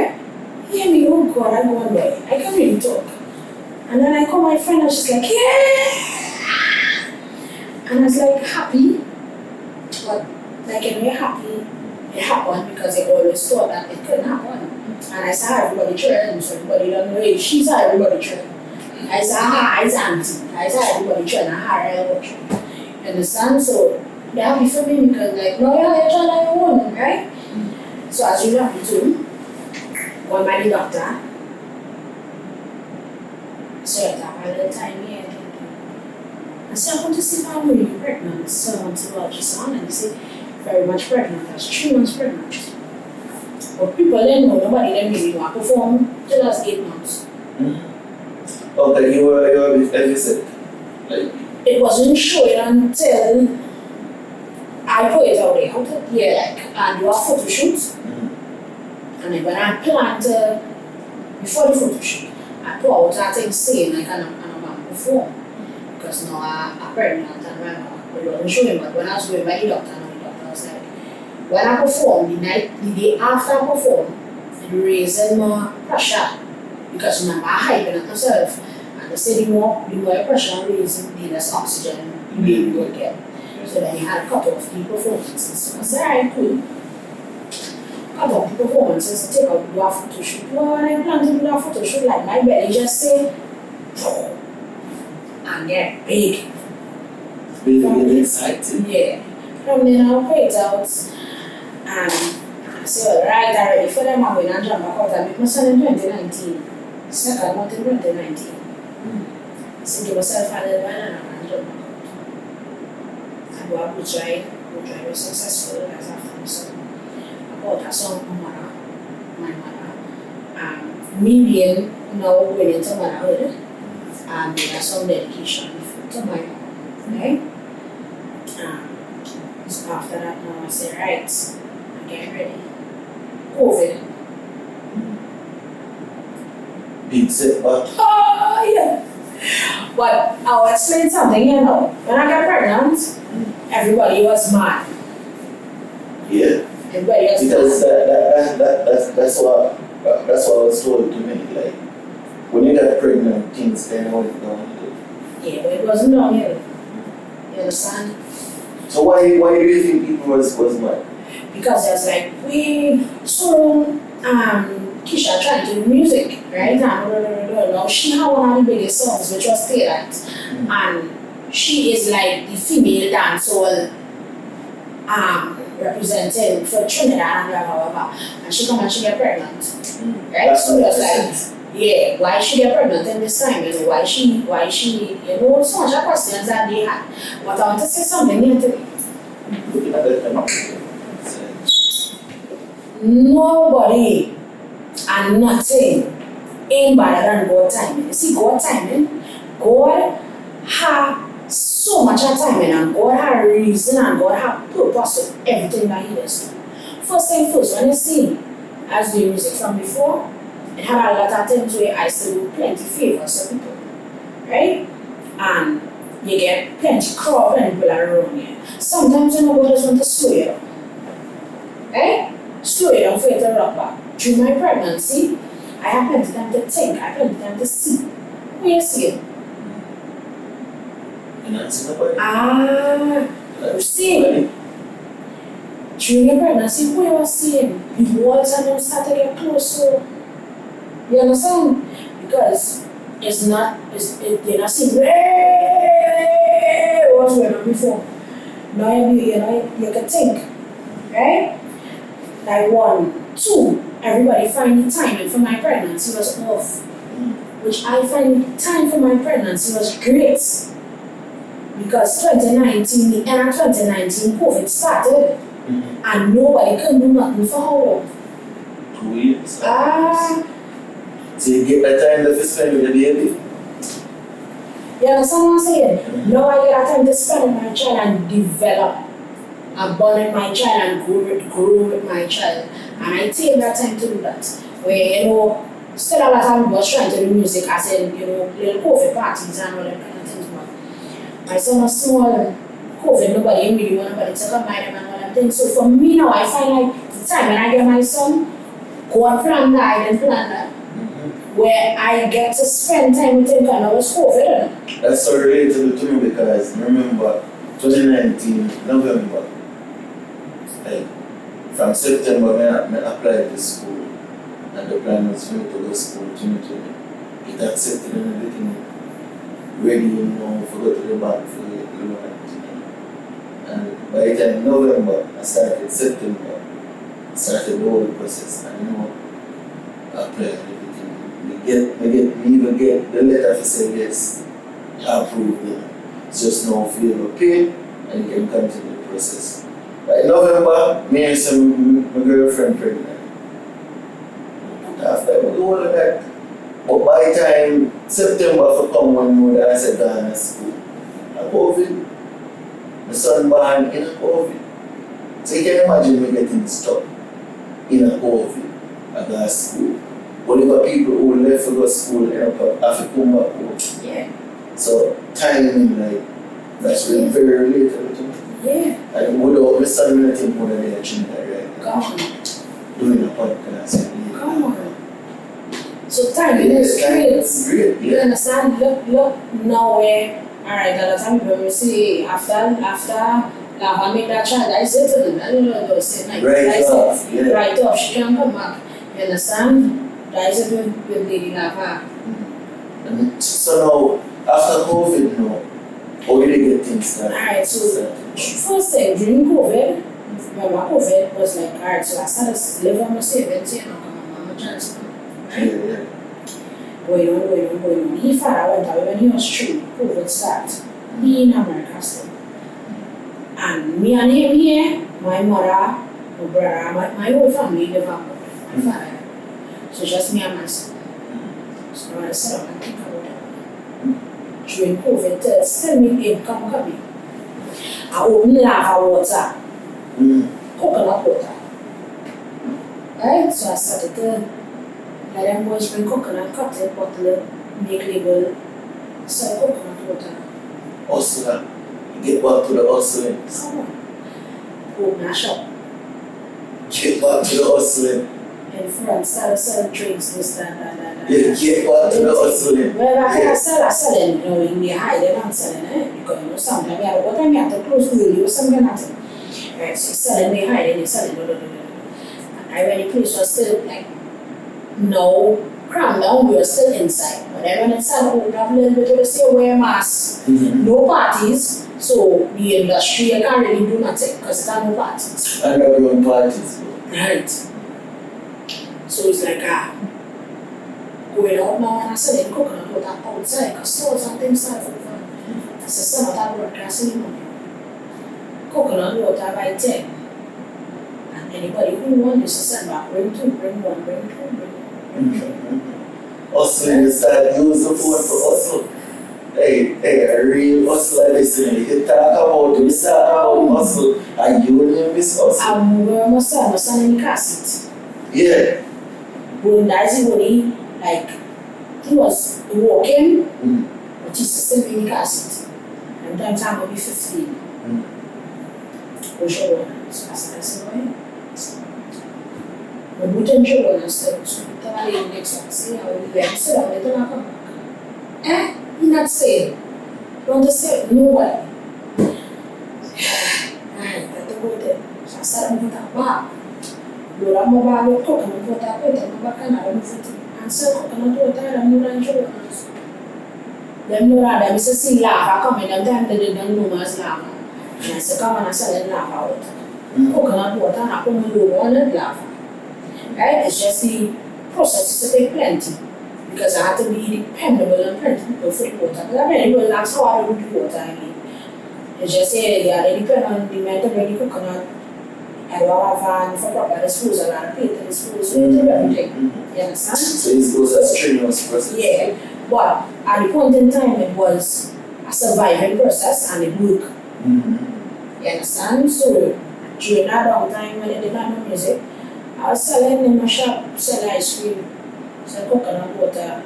Hear me, oh God, I go one way. I can't really talk. And then I call my friend and she's like, yeah! And I was like, happy. But like when you're happy, it happened because they always thought that it couldn't happen. And I saw everybody trying, so everybody don't know it. She saw everybody trying. I saw her, I saw auntie. I saw everybody trying, and her, I was trying. You understand? So they're happy for me because like, no, you're trying on your own, right? So as you happy too, one by the doctor, so I have a little time here. I said, I want to see if I'm really pregnant. So I want to watch the son and he said, very much pregnant. I was 3 months pregnant. But people didn't know, nobody didn't really want to perform till I was 8 months. Okay, you were a bit deficit. Like, it wasn't showing until I put it out there. Yeah, like, and do a photo shoot. And then when I planned to, before the photo shoot, I put out that thing saying like I'm going to perform. Because now I'm pregnant and it wasn't showing, but when I was going by the doctor, the doctor was like, when I perform, the day after I perform, it raised my pressure. Because remember, I hyping up myself. And they say the more pressure raising, the less oxygen the baby will get. So then he had to cut off the performances. So I said, alright, cool. Cut off the performances, take out do a photo shoot. Well, when I plan to do a photo shoot, like my belly just say, and they're big. Big and exciting. Yeah. From then I'll put it out and I say, well, right, I'm ready for them. I'm going to jump back out. I met my son in 2019. Second month in 2019. So give myself a little while and I'm going to jump back out. I go a boot ride. Boot ride was successful as after my son. I bought a song for my mother. Me being now going into motherhood, I made a some dedication to my mom. Right? So after that now I say, right, I'm getting ready. COVID. Big setback. Oh yeah. But I'll explain something here now. When I got pregnant, everybody was mad. Yeah. Everybody was Because mad. that's what was told to me. Like when you got pregnant, things then went downhill. Yeah, but it wasn't downhill. You understand? So why do you think people was mad? Because there's like Keisha tried to do music, right? And now she had one of the biggest songs which was Daylight. And she is like the female dancehall representing for Trinidad and blah. And she come and she get pregnant. Right? So it's like, yeah, why she get pregnant in this time? You know, why she, you know, so much of questions that they had. But I want to say something here today. Nobody and nothing ain't better than God timing. You see, God timing, God have so much of timing and God have reason and God have purpose of everything that He does. First thing first, when you see, as the music from before, it had a lot of times where I still do plenty favors for people, right? And you get plenty crowd and people around you. Sometimes you know God just want to slow you down, right? Slow it down for you to rock back. During my pregnancy, I had plenty time to think, I had plenty time to see. What you see? You see? During your pregnancy, what you were seeing? The walls and them start to get closer. You understand? Because they're not seeing what's going on before. Now you can think, right? Like 1, 2, everybody find the timing for my pregnancy was off. Which I find the time for my pregnancy was great. Because 2019, the end of 2019, COVID started. And nobody could do nothing for how long? 2 years. So you get that time to spend with the baby? You understand what I'm saying? Now I get that time to spend with my child and develop and bond with my child and grow with my child. And I take that time to do that. Where, you know, still a lot of people was trying to do music as in, you know, little COVID parties and all that kind of things. But my son was small, COVID, nobody really want nobody to come by them and all that things. So for me now, I find like the time when I get my son, go and plan that, I didn't plan that. Where I get to spend time with him because I was COVID. That's so relatable to me because remember 2019 November, like from September I applied to school and the plan was for me to go to school 2020. Get accepted and everything ready, you know, for go to the bank for the loan and by the time November I started September, I started the whole process and you know I applied. We even get the letter to say yes, approved them. It's just no feel of pain and you can continue the process. By November, me and my girlfriend pregnant. After I do all of that. But by the time September for come when I said gone to school, I COVID. My son born in a COVID. So you can imagine me getting stuck in a COVID at that school. Whatever people who left for go to school end up have to come back home. Yeah. So timing like that's really very relatable to me. Yeah. And without my son, I think one of the Trinidad right now. Come on. Doing a podcast. Come on. So timing is great. You understand? Look now where alright, at the time people will say after I make that child, I say to them, I don't know they'll say like right off, she can't come back. You understand? That is a good lady Lava. So now, after COVID now, how did you get things started? Alright, so first thing, during COVID, remember COVID was like, alright, so I started to live on my savings, you know, I'm a chance. Yeah. Going on. He father went away when he was 3, COVID started. He in America still. And me and him here, my mother, my brother, my whole family live up with my father. So just me and my son. So now I set up and think about it. During COVID, still me income coming. I open lava water, coconut water. Right? So I started to let them boys bring coconut, cut it, bottle, make label, sell coconut water. Hustler. You get back to the hustling. Come on. Open a shop. Get back to the hustling. In front, sell drinks, this, that. Yeah, get back to the hustling. Well, I selling, you know, in the high, they're not selling, because, you know, sometimes I have to close the window, something nothing. Right, so selling me high, then you're selling, I when the place was still, like, no, crammed down, we were still inside. But then when it started opening up a little bit, they say wear masks, no parties. So the industry you can't really do nothing because there are no parties. And everyone parties. Right. So it's like going out now and I selling coconut water outside because stores and things start open. That's a summer that broadcasting money. Coconut water by 10. And anybody who wants this to send back, bring 2, bring 1, bring 2, bring 1. Hustle, you start use the phone for hustle. Hey, a real hustler listening. You talk about it, you start about hustle, and you will miss hustle. My son in the car seat. Yeah. When that's when he was walking, but he's still in the car seat. And that time will be 15. So I said, why? But we didn't show one still. So we tell her next one, say, I will be there. So I will come back. You're not saying. You want to say, nobody. Alright, I don't go there. So I started moving that back. Lord, I'm about to cook and I'm going to put it back and I'm and so coconut water and I'm not sure. Them know that them see lava coming, them time they didn't know much lava. And I said, come on, I said, lava water. Coconut water and I put my logo on it, lava. Right? It's just the process to take plenty. Because I had to be dependable and plenty for the water. Because I mean, that's how I do the water, I mean. It's just say, yeah, they depend on the method of the coconut. And we have van for proper disposal and pay to dispose of everything. You understand? So it goes as a strenuous process. Yeah. But at the point in time, it was a surviving process and it worked. You understand? So during that downtime when I did not know music, I was selling in my shop, sell ice cream, sell coconut water,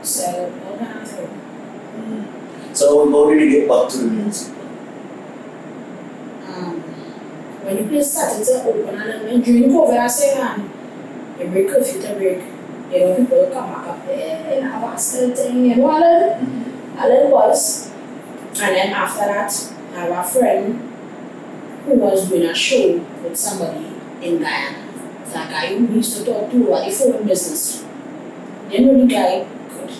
sell all kind of things. So how did you get back to the music? When the place started to open and during COVID, I say, every curfew to break, people come back up there and have a still thing, a little buzz. And then after that, I have a friend who was doing a show with somebody in Guyana. It's a guy who we used to talk to about the phone business. Then when the guy could,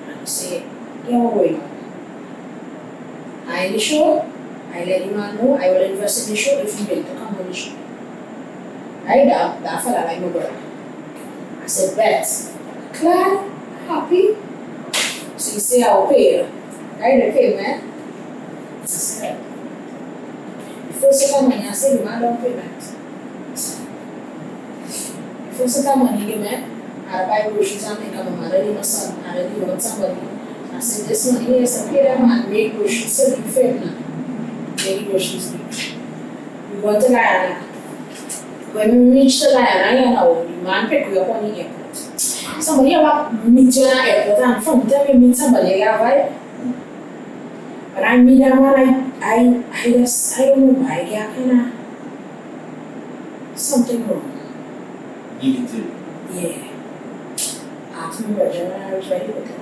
and he said, yeah, what's going on? I in the show. I let him know I will invest in the show if you will to come on the show. Right? That fella like my brother. I said, bet. Glad, happy. So you say I will pay you. Right? They pay, man. I said, before you come money, I said, you man don't payment. Before you come money, you man, I buy groceries and make a mama, I leave my son, I leave with somebody. I said, this money here is to pay them and make groceries so you fair now. Make groceries. We go to Guyana. When we reach to Guyana, the man pick you up on the airport. Somebody ever meet you at the airport and from tell me meet somebody, you have right? But I meet that man, I don't know why, I get kind of something wrong. Negative. Yeah. Asked me Virgin when I was ready with it.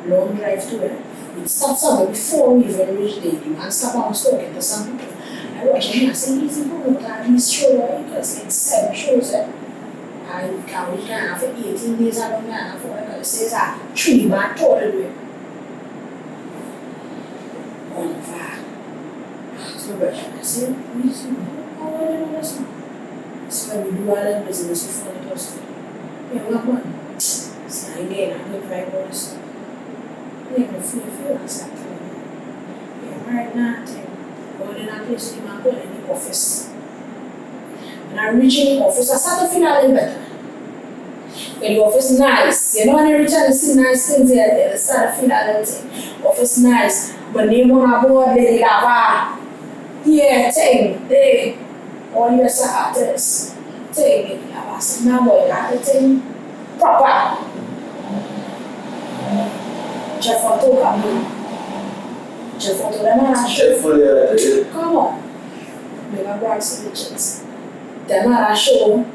Long drive to it. We stopped somewhere before we even reached the man stopped and was talking to some people. I watched him and I said, easy promote at least show, right? Because it's 7 shows. I can't reach Ghana for 18 days. I don't Ghana for it. Because it says 3 man total way. On fire. So Virgin, I said, easy, how are you doing this now? So we do all that business before it was. Yeah, what money? So again, I'm going to try all this stuff. Yeah, but feel and start telling me. Yeah, right now, going in a place, I'm going in the office. When I reach in the office, I start to feel a little better. When the office is nice, you know when you reach and you see nice things here, you start to feel a little thing. Office nice, but they want to board, they have thing, all your artists, thing, they have a small boy, that thing, proper. Chef Otto come in. Chef Otto, them are Chef Otto, come on. They are bright solutions. Them are a show.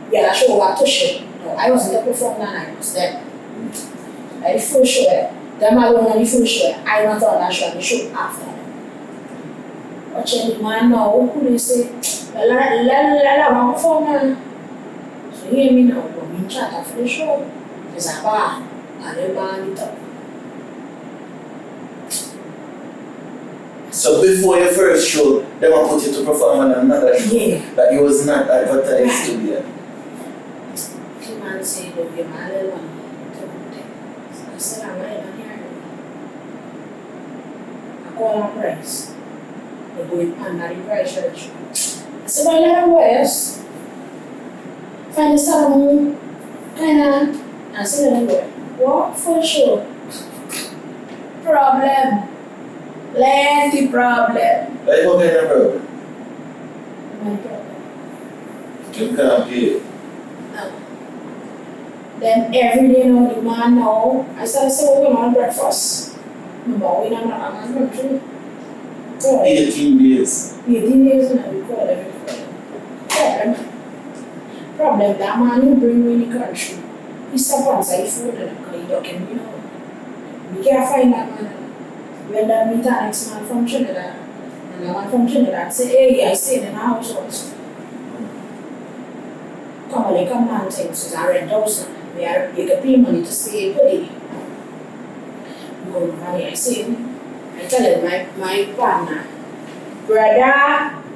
We had a show about to show. No, I wasn't the performer and I was there. Like the full show. Them are going on the full show. I not on that show and the show after them. Watching the man now, who they say, let performer. So you hear me now? But we chat after the show. There's a bar, and they band it up. So before your first show, they will put you to perform on another show that you was not advertised to be at. The man said, "Don't give my little one." I said, "I'm not even here." I call her price. They go in under the price church. I said, "Why let them wears? Find the salon, kinda." I said, "Let them wear. What for sure? Problem. Plenty problem." Like what kind of problem? My problem. You can't pay. No. Then every day now, the man now, I started saying, we're on breakfast. But we're not on country. 18 days. 18 days now, we call every problem. Problem, that man who bring me in the country, he sponsor food and he don't you know. We can't find that man. When that meet our next man from Trinidad, and the man from Trinidad say, "Hey, I stay in the house also." Come on, they come and things, so I rent house now. You can pay money to stay per day. We go over there, I say, I tell him, my partner, "Brother,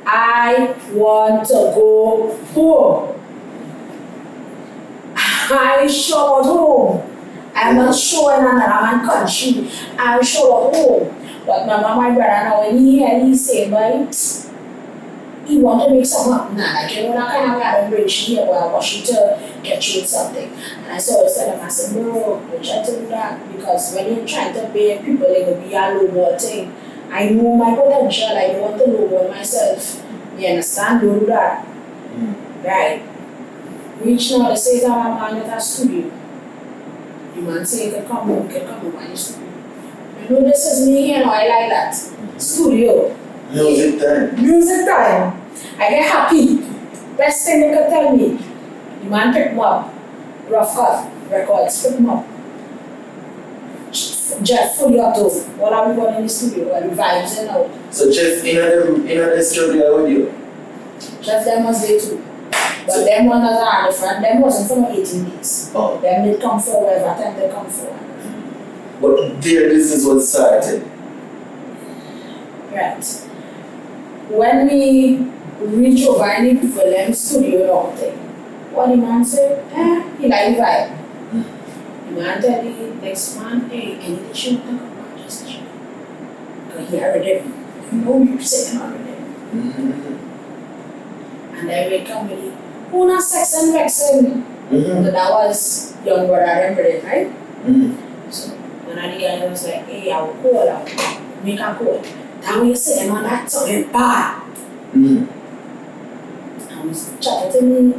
I want to go home. I show home. I'm not showing another man country. I'm sure home." But my brother now, when he hear he say, "Boy, he want to make something happen." Nah, like, you know, that kind of guy don't bring shit here, but I want you to get you with something. And I said, I said, "Bro, don't try to do that, because when you're trying to pay people, it will be a low-ball thing. I know my potential, I don't want to low-ball myself. You understand? Don't do that." Right. Reach now, they say that I'm at a studio. The man say, "You can come home, you can come home at the studio." You know, this is me here now, I like that. Studio. Music time. Music time. I get happy. Best thing they could tell me. The man pick me up. Rough cut records, pick me up. Jeff fully auto. What are we going in the studio? Well, the vibes, you know. So Jeff in the studio with you? Jeff them was there too. But them one was on the front. Them wasn't for no 18 days. Oh. Them did come for whatever time they come for. But their business was started. Right. When we reach over any people them studio or thing, what the man say? He like the vibe. The man tell the next man, "Hey, any dish you want to come back to session?" Because he already know you're sitting on them. And then we come with the, "Who not sex and vexing?" So that was young brother, remember it, right? So when the guy was like, "Hey, I will call out, make a call." That way you're sitting on that something bad. And he's chatting to me.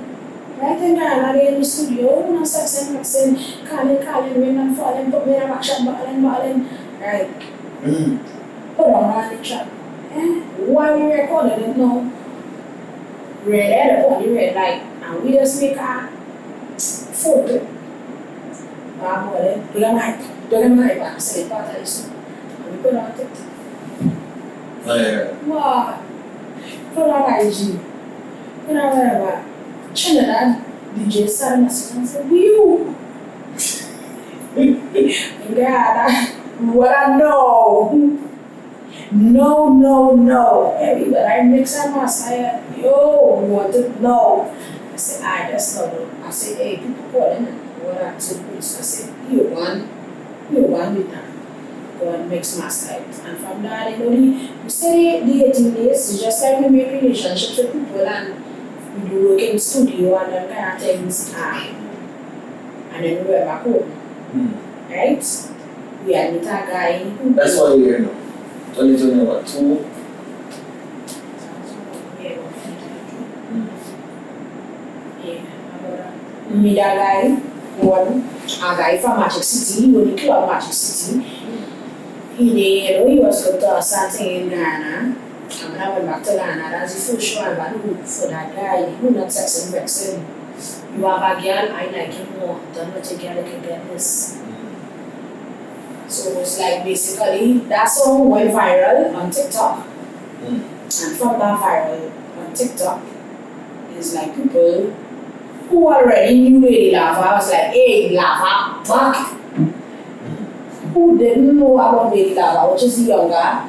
Right then, guy, in the studio, who not sex and vexing, calling, rain and falling, put me in a back shot, balling. Right. Put on the chat. Why we recorded it now? Red head upon the red light, and we just make a photo. We're gonna hype back, say part of this. And we put on TikTok. Wow. Put on IG. Put on whatever. Trinidad DJ started messaging and said, "You." God, what I know. No. Everybody, I mix and match. Yo, want to know. I said, I just know. I said, "Hey, people calling and what I took this." I said, you want with that. Go and mix my side. And from that, you say the 18 days, it's just like we make relationships with people and we do work in the studio and that kind of things. And then we were back home. Right? We had met a guy. That's why you're here now. 2022. Meet a guy, a guy from Magic City, he only club Magic City. He was going to something in Ghana. And when I went back to Ghana, that's the first show I ever do for that guy. Who not sex and vexing. You have a girl, I like him more. Don't let a girl can get this. So it's like basically that song went viral on TikTok. And from that viral on TikTok, it's like people who already knew Lady Lava. I was like, hey, Lava, fuck. Who didn't know about Lady Lava, which is younger.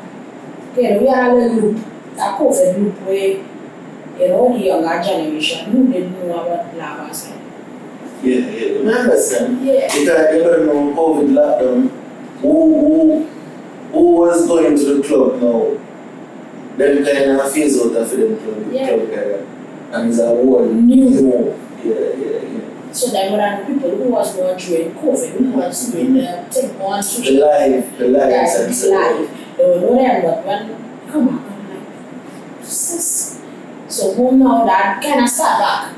You know, we had a little loop, a COVID loop where, you know, the younger generation who didn't know about Lava. Yeah, I understand. Yeah. Because you don't know COVID lockdown, who was going to the club now, them kind of phase out of them club area. And it's a whole new. Yeah. So then when the people who was more during COVID, who was doing the thing on social the lives and so live. They will know them, but when come on, I'm like, sis. So home now that kind of start back.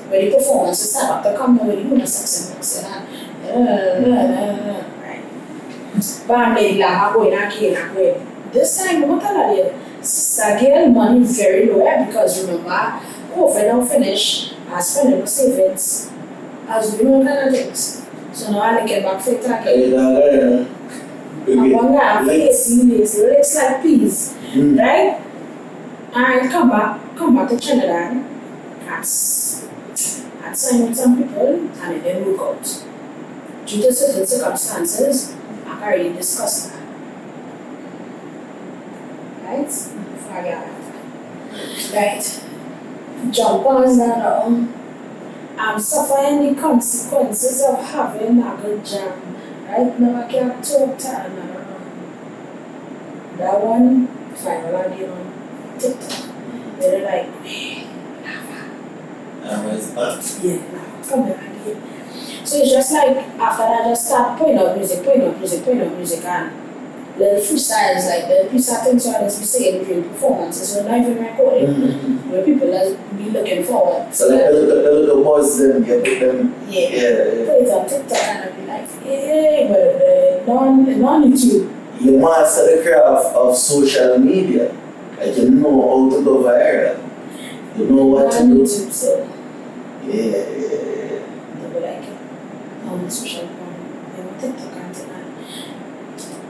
When the performance start back to come now with the human sex and mix right. But I'm like, I'm going, I'm going. This time, I'm telling you, sister girl money very low because remember, COVID now finish, I spend my savings, I was doing all kind of things. So now I get back for it again. I'm wondering, I'm facing this, it looks like peas, right? I come back to Trinidad, I'd sign with some people, and it didn't work out. Due to certain circumstances, I already discussed that. Right? Forget that. Right. Jump on now. I'm suffering the consequences of having a good job. Right now, I can't talk to another one. That one, finally on TikTok. They're like, Lava. Yeah, Lava. Come here again. So it's just like, after that, I just start putting up music, and the freestyles, like the freestyle things so let's be saying during performances, so not even recording, where people will be looking forward. So like the little buzz them, you put them. Yeah. Put it on TikTok and I'll be like, hey, but non-YouTube. You master the craft of social media. Like you know how to go viral. You know what to do. YouTube, so. Yeah. They'll be like, on social media, TikTok content.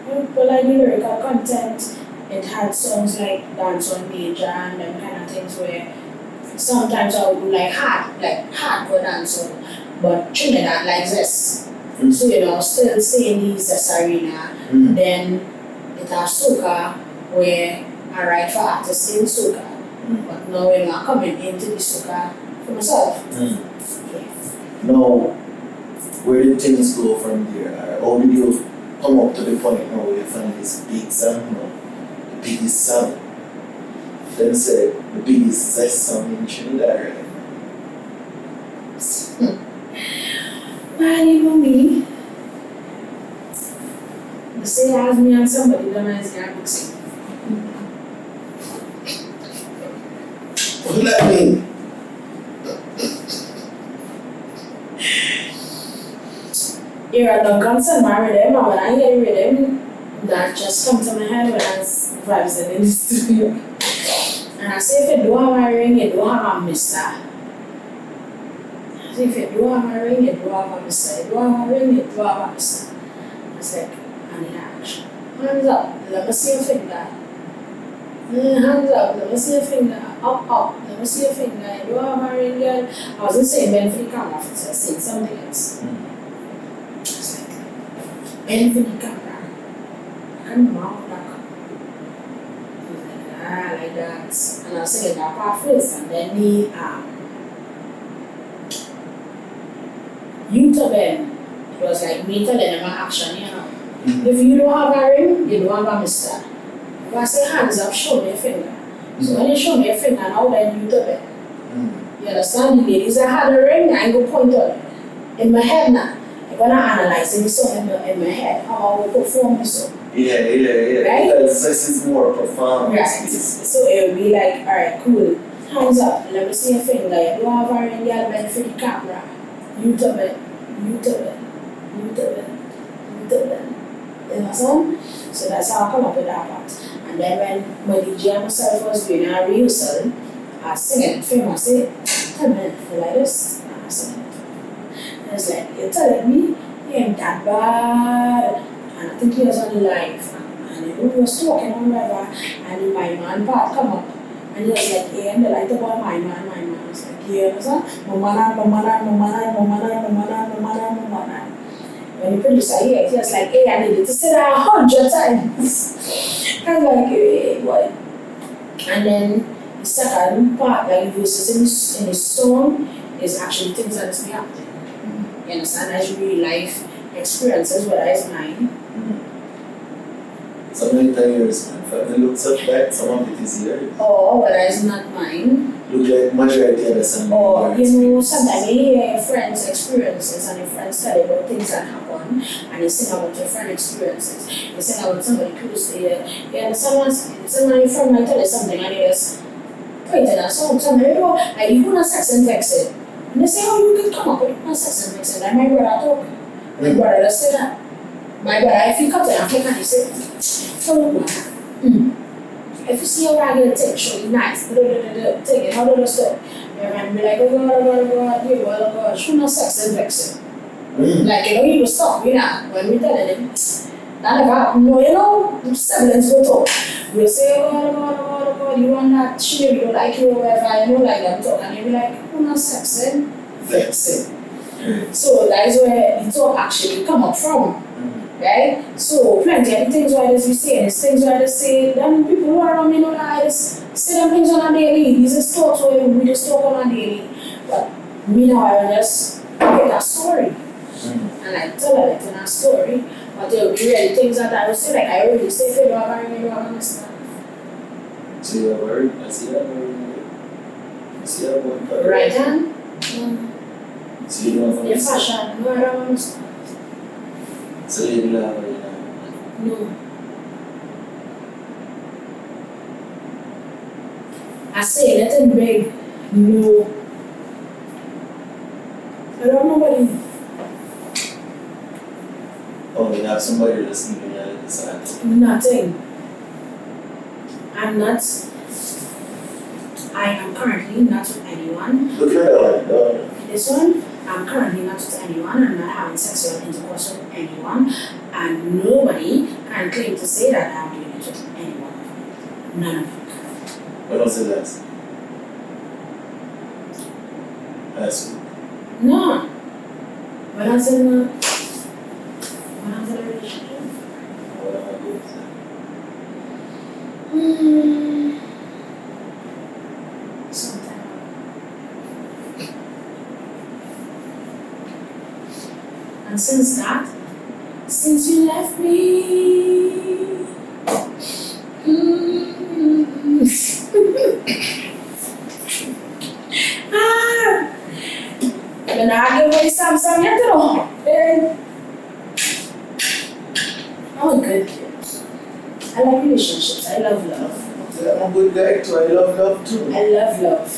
People like the lyrical content, it had songs like Dance on Major and them kind of things where sometimes I would do like hardcore dancehall, but Trinidad like Zess. So you know, still saying the Zess arena. Then it has soca where I write for artists in soca. But now I'm coming into the soca for myself. Yeah. Now, where did things go from there? How did you come up to the point now where you find this big song, the biggest song? Then say the biggest Zest song in Trinidad, right? Why even me? They say as me and somebody don't know it's gonna big song. What does that mean? You're at the concert, my rhythm, and when I hear rhythm, that just comes to my head when I was vibes in the studio. And I say, if you don't have a ring, you don't have a mister. I say, if you don't have a ring, you don't have a mister. You don't have a ring, you don't have a mister. It's like, I need action. Hands up, let me see your finger. Hands up, let me see your finger. Up, let me see your finger. You don't have a ring, girl. I wasn't saying Ben for the camera, I was saying something else. Ben for the camera. I can't mouth that. Like that. And I was singing that part first, and then the you to Ben, it was like me telling them action, you know. If you don't have a ring, you don't have a mister. If I say hands up, show me a finger. So when you show me a finger, now then you to Ben. You understand? The ladies I had a ring, I go point on it. In my head now. I'm gonna analyze the song in my head, how I will perform the song. Yeah. Right? Because this is more performance. Right. So it will be like, alright, cool. Hands up, let me see a finger. You don't have a ring, girl, bend for the camera. You to Ben. You know song? So that's how I come up with that part. And then when my DJ and myself was doing a rehearsal, I was singing it for him. I said, tell me, you like this? And I sing it. And it's like, you're telling me he ain't that bad. And I think he was on the live. And he was talking on whatever. And my man part come up. And he was like, yeah, and they like about my man. I was like, You understand? Mama. When the producer hear it, he was like, hey, I needed to say that 100 times. I was like, hey, boy. And then the second part, like verses in his song, is actually things that is happening. You understand? As real life experiences, whether it's mine. Some of it are yours, man. From the looks of that, some of it is yours. Or whether it's not mine. Look like majority of the some Or, sometimes you hear your friends' experiences and your friends tell you about things that happen and you sing about your friend's experiences. You sing about somebody close to you. You understand? Someone your friend might tell you something and you just point it at somebody, like you gonna sex and vex it. And they say, oh, you can come up with no sex and vex it. Like my brother talk. My brother just say that. My brother, if you come to Africa and you say, oh, if you see a ragged thing, show you nice, take it, how do you stop? Your man be like, oh God, show no sex and vex it. Like, you will stop, when we tell them, that never happen, no, siblings go talk. We'll say, oh God, you want that shit, you don't like you, or whatever, like them talk, and you be like, oh no sex and vex it. So that is where the talk actually come up from. Right? So plenty of the things why we say, and things why they say, them people who are around me know that I just say them things on a daily. These are thoughts where we just talk on a daily. But me now I just get a story. And I tell her in a story, but there will be really things that I will say, like I already say, you don't understand. So you're worried? I see that worried. I see that one. Right hand? So you don't Your fashion, no, I don't understand. So you love her, No. I say nothing big. No. I don't know what you. Oh, you have somebody that's giving you a little side. Nothing. I am currently not with anyone. Look at that one. This one, I'm currently not with anyone. I'm not having sexual intercourse with anyone. And nobody can claim to say that I'm doing it with anyone. None of them. When was the last? Last week. No. When I was in a relationship. What am I doing? Sometime. And since you left me, then I give away some yet, I'm a good kid. I like relationships. I love love. I'm a good guy too. I love love too. I love love.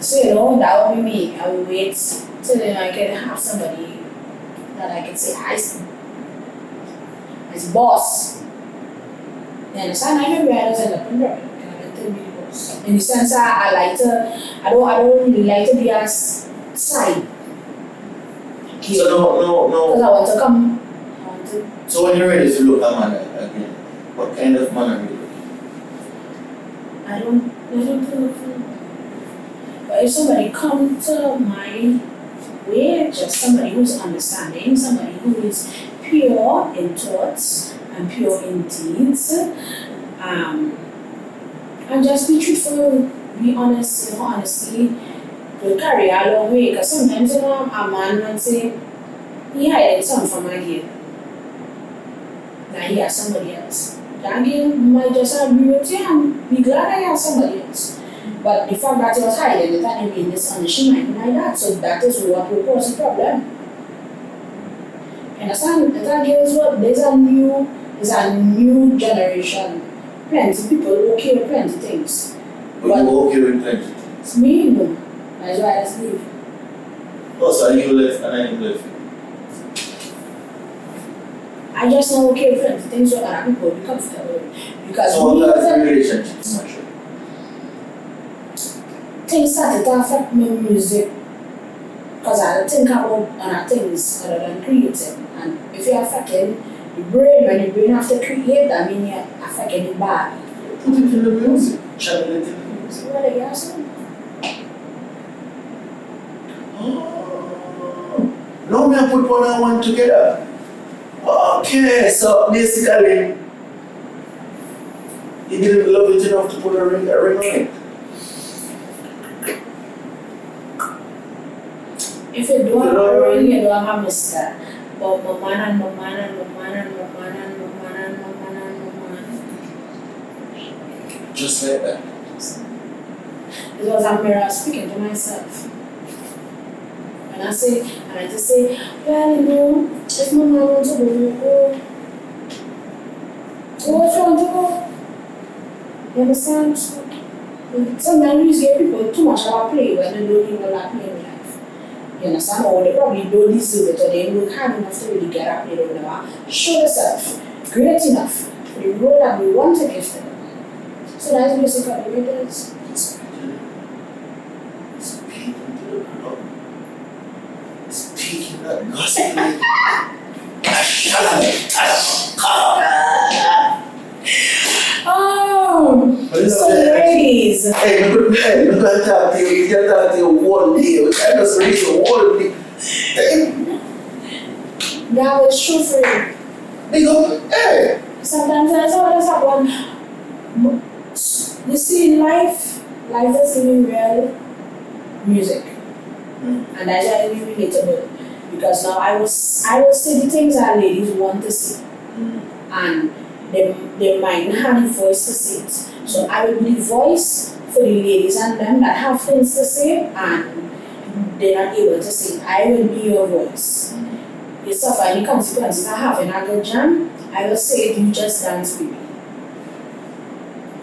So that would be me. I will wait till I can have somebody that I can say as boss. You understand? I can realize end up in trouble. I can be the boss. In the sense I don't really like to be as side. So no. Because I want to come. So when you're ready to look at man again, what kind of man are you looking? I don't think. But if somebody come to my way, just somebody who's understanding, somebody who is pure in thoughts and pure in deeds, and just be truthful, be honest, honesty will carry a long way. Because sometimes a man might say, he hiding something from my girl. Now he has somebody else. That girl might just agree with you and be glad I have somebody else. But the fact that he was hiding it and being dishonest, she might deny that. So that is what will cause the problem. Understand? That girl is what there's a new generation. Plenty people okay with plenty things. But you okay with plenty things? Me no. That's why I just leave. Oh, so you left and I left. I just know okay with plenty things so that people will be comfortable with. Because so what kind of relationship? Things started to affect my music because I think about other things other than creating. And if you're affecting the brain, when the brain have to create, that means you're affecting the body. Put it in the music, channel it in the music. What are you saying? Now me I put one and one together. Okay, so basically, you didn't love it enough to put a ring on it. If you don't have a ring, you don't have a mister. But my man and my man and my man and my man and my man and my man and my man. Just like that. It was a mirror speaking to myself. And I just say, well, you know, if my mom wants to go, go. Go if you want to go. You understand? Sometimes you get people too much about play when they don't even like playing life. You understand? Or they probably don't deserve it, or they don't have enough to really get up, they don't know. Show yourself great enough for the role that we want to give them. So that's basically what it is. Speaking that gospel. Oh, so ladies. Hey, look at that. You get that one day. We can't just read the whole thing. That was true for you. They go, hey. Sometimes that's how that's happen. You see, life is even real music. And that's why it's relatable. Because now I will say the things that ladies want to see. And they might not have the voice to say it. So I will be the voice for the ladies and them that have things to say and they're not able to say it. I will be your voice. You suffer any consequences of having a good jam, I will say it, you just dance with me.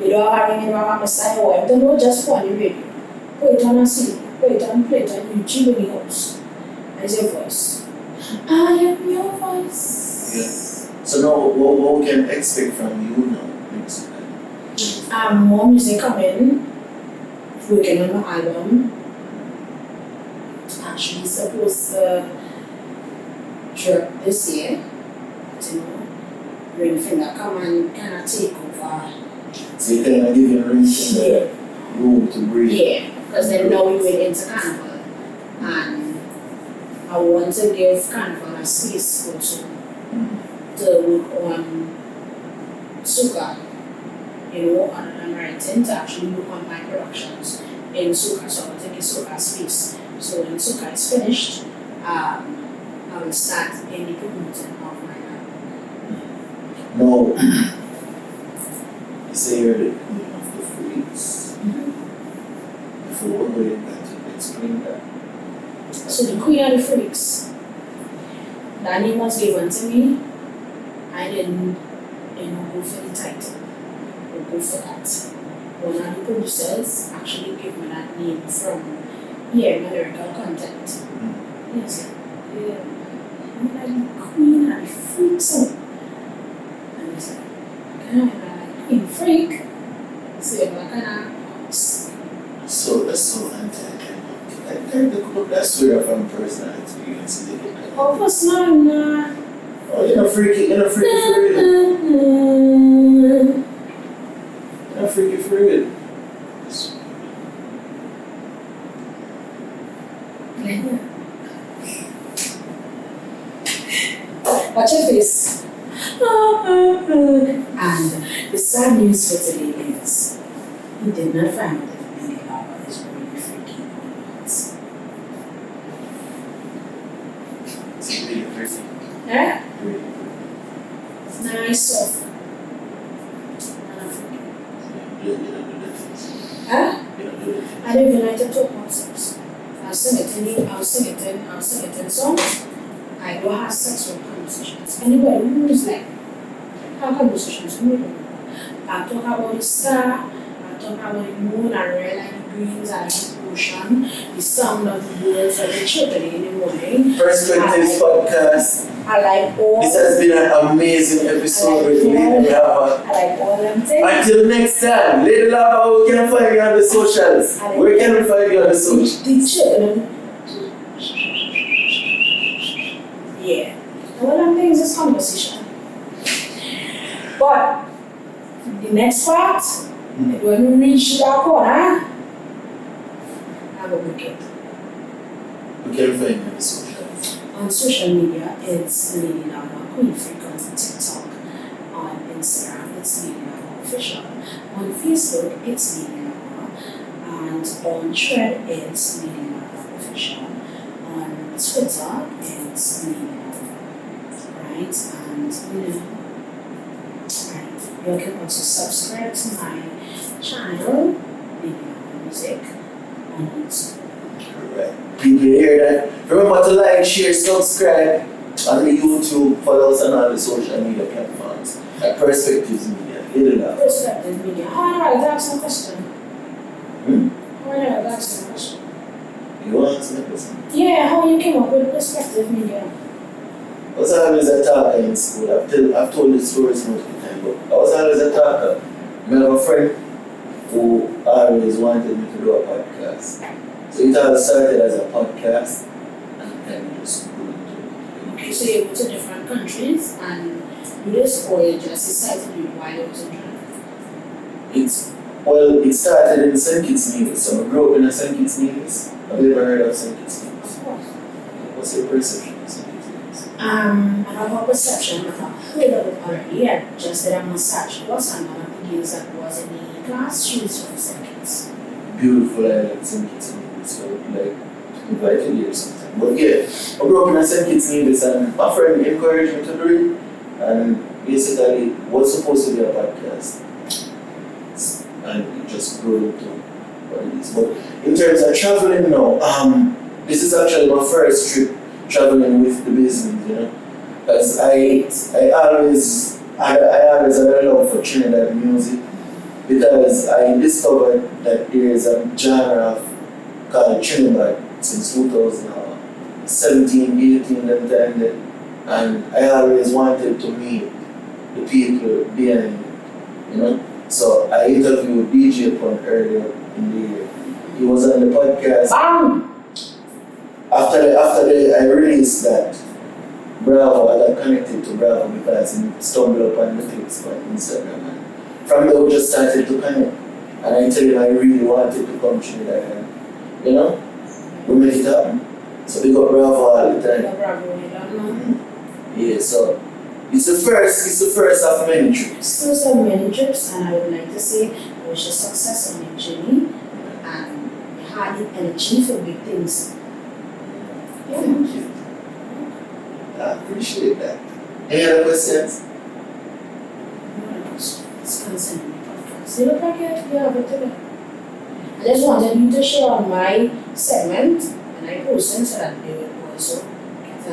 You don't have any wrong Messiah or don't know, just put on the radio. Put it on a CD, put it on YouTube in the house. That's your voice. I am your voice. Yeah. So now what we can expect from you now? More music coming. Working on my album. Actually supposed to drop this year. But you know, Ring Finger come and kind of take over. So you kind of give your Ring Finger room to breathe. Yeah, because then now we went into Carnival. And I want to give Carnival a space also to work on soca, you know, and writing to actually work on my productions in soca. So I want to give soca space. So when soca is finished, I will start any promoting of my album. No. You say you're the queen of the freaks. Before we go back to explain that. So the Queen of the Freaks, that name was given to me. I didn't go for the title or go for that. One of the producers actually gave me that name from hearing lyrical content. Yes, you're like the Queen of the Freaks. And he's like, like Queen Freak. So you're kind of. So that's so that's where from personal experience. Of course, man. Oh, you're not freaky for real. You're not freaky for real. Watch your face. And the sad news for today is he did not find out if Lady Lava is really freaky or not. It's really freaky. Eh? Really. It's nice, soft. Huh? I don't even like to talk about sex. I'll sing it in songs. I don't have sexual conversations. Anybody who is like, have conversations with me. I talk about the star, I talk about the moon, I realize the greens and the ocean, the sound of the birds and the children in the morning. First this podcast. I like all. This has been an amazing episode with Lady Lava. I like all them things. Until next time, Lady Lava, where can I find you on the socials? Where can we find you on the socials? The children. Yeah. All them things is conversation. But the next part, when we reach that corner, I will make it. We can find you on the socials. On social media, it's Lady Lava Queen Freak on TikTok. On Instagram, it's Lady Lava Official. On Facebook, it's Lady Lava. And on Thread, it's Lady Lava Official. On Twitter, it's Lady Lava. Right? And you can also subscribe to my channel, Lady Lava Music, on YouTube. Alright. People hear that. Remember to like, share, subscribe on the YouTube, follow us on all the social media platforms at Perspectives Media. Hit it up. Perspective Media. How do I ask some question? How do I ask some question? You want to ask me a question? Yeah, how you came up with Perspective Media? I was always a talker in school. I've told this story multiple times, but I was always a talker. I have a friend who always wanted me to do a podcast. So it all started as a podcast and then just grew into it. Okay, so you went to different countries and you just or you just decided to do it while you was in Trinidad? It started in St. Kitts Nevis. So I grew up in St. Kitts Nevis. Have you ever heard of St. Kitts Nevis? Of course. What's your perception of St. Kitts Nevis? I have a perception of heard of it already. Yeah, just that a massage was and one of the girls that was in the class, she was from St. Kitts. Beautiful island, St. Kitts Nevis. So like invited here sometime. But yeah, I grew up in St. Kitts Nevis and my friend encouraged me to do it. And basically it was supposed to be a podcast. And it just grew into what it is. But in terms of traveling now, this is actually my first trip traveling with the business, you know. Because I always had a love for Trinidad music because I discovered that there is a genre called Trinidad since 2017, 18, that time, and I always wanted to meet the people behind it, you know. So I interviewed DJ Pun earlier in the year. He was on the podcast. After I released that, Bravo, I got connected to Bravo because he stumbled upon the clips on Instagram. And from there we just started to connect. And I tell him I really wanted to come to Trinidad. And, you know, we make it happen. So we got Bravo all the time. Yeah, Bravo, you don't know. Yeah, so it's the first of many trips. Still so many trips, and I would like to say I wish you success on your journey and you had the energy for big things. Yeah. Thank you. I appreciate that. Any other questions? It's concerning the podcast. You look like you have it today. I just wanted you to share on my segment and I post it so that they will also get a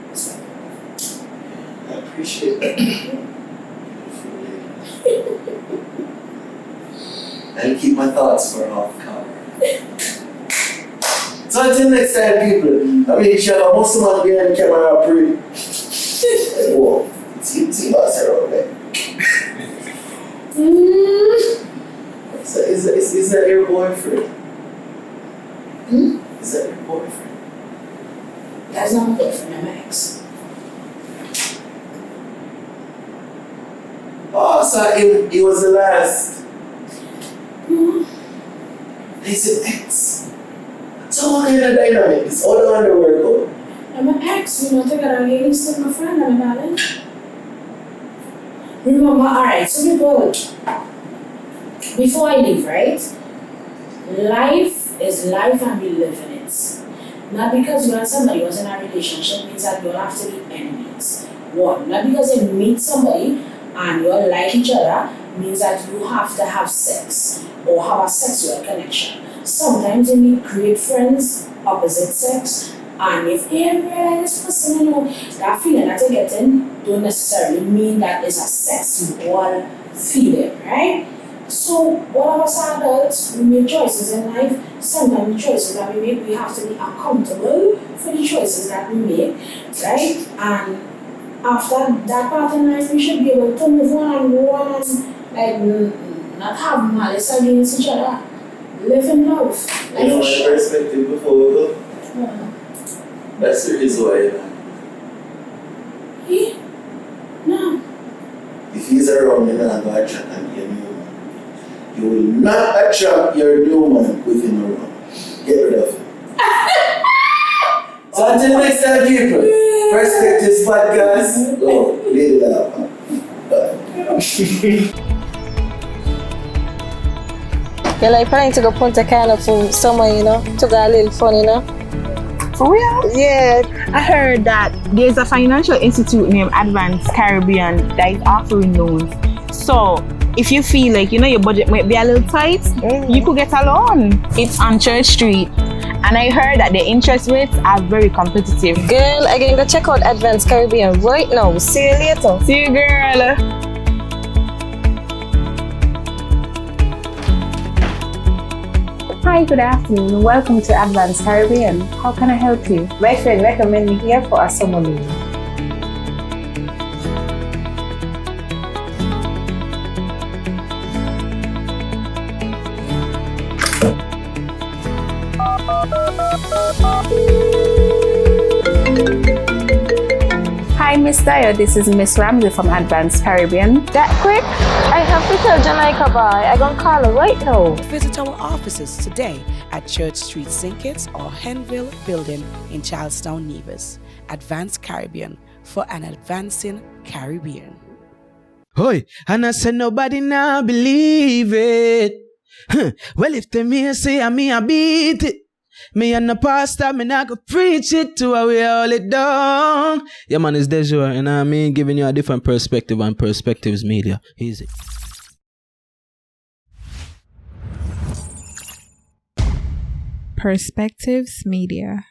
perspective. I appreciate that. I'll keep my thoughts for off camera. So until next time, people. I mean, Chef, most of us behind the camera are pretty. Whoa, see us around there. So is that your boyfriend? Is that your boyfriend? That's not my boyfriend, I'm my ex. Oh, so he was the last. He's an ex. So what kind of dynamic is all the underworld go? I'm my ex, you know, take it again, he's still my friend, I'm my darling. Remember, alright, so we go. Before I leave, right? Life is life and we live in it. Not because you and somebody was in a relationship means that you have to be enemies. One, not because you meet somebody and you all like each other means that you have to have sex or have a sexual connection. Sometimes you meet great friends, opposite sex, and if you realize this person, you know, that feeling that you're getting don't necessarily mean that it's a sexual feeling, right? So, all of us adults, we make choices in life. Sometimes the choices that we make, we have to be accountable for the choices that we make, right? And after that part in life, we should be able to move on and go on and not have malice against each other. Live in love. You know my perspective before we go? That's the reason why you're not. He? No. If he's around, you're not going to attract and be a new man. You will not attract your new man within a room. Get rid of him. So until next time, people, Perspectives Podcast. Oh, leave it out. You're like planning to go Punta Cana for summer, you know, to go a little fun, you know. For real? Yeah. I heard that there's a financial institute named Advanced Caribbean that is offering loans. So if you feel like, you know, your budget might be a little tight, you could get a loan. It's on Church Street. And I heard that the interest rates are very competitive. Girl, I can go check out Advanced Caribbean right now. See you later. See you, girl. Hi, good afternoon. Welcome to Advanced Caribbean. How can I help you? My friend recommended me here for a summer loan. Hi, Miss Dyer. This is Miss Ramsey from Advanced Caribbean. That quick? I have to tell Jamaica boy. I gonna call her right now. Visit our offices today at Church Street, St. Kitts or Henville Building in Charlestown, Nevis. Advanced Caribbean for an advancing Caribbean. Hoy, and I said nobody now believe it. Well, if they me say I me I beat it. Me and the pastor, me not go preach it to how we all it down. Yeah, man, it's Dejour, and I mean giving you a different perspective on Perspectives Media. Easy. Perspectives Media.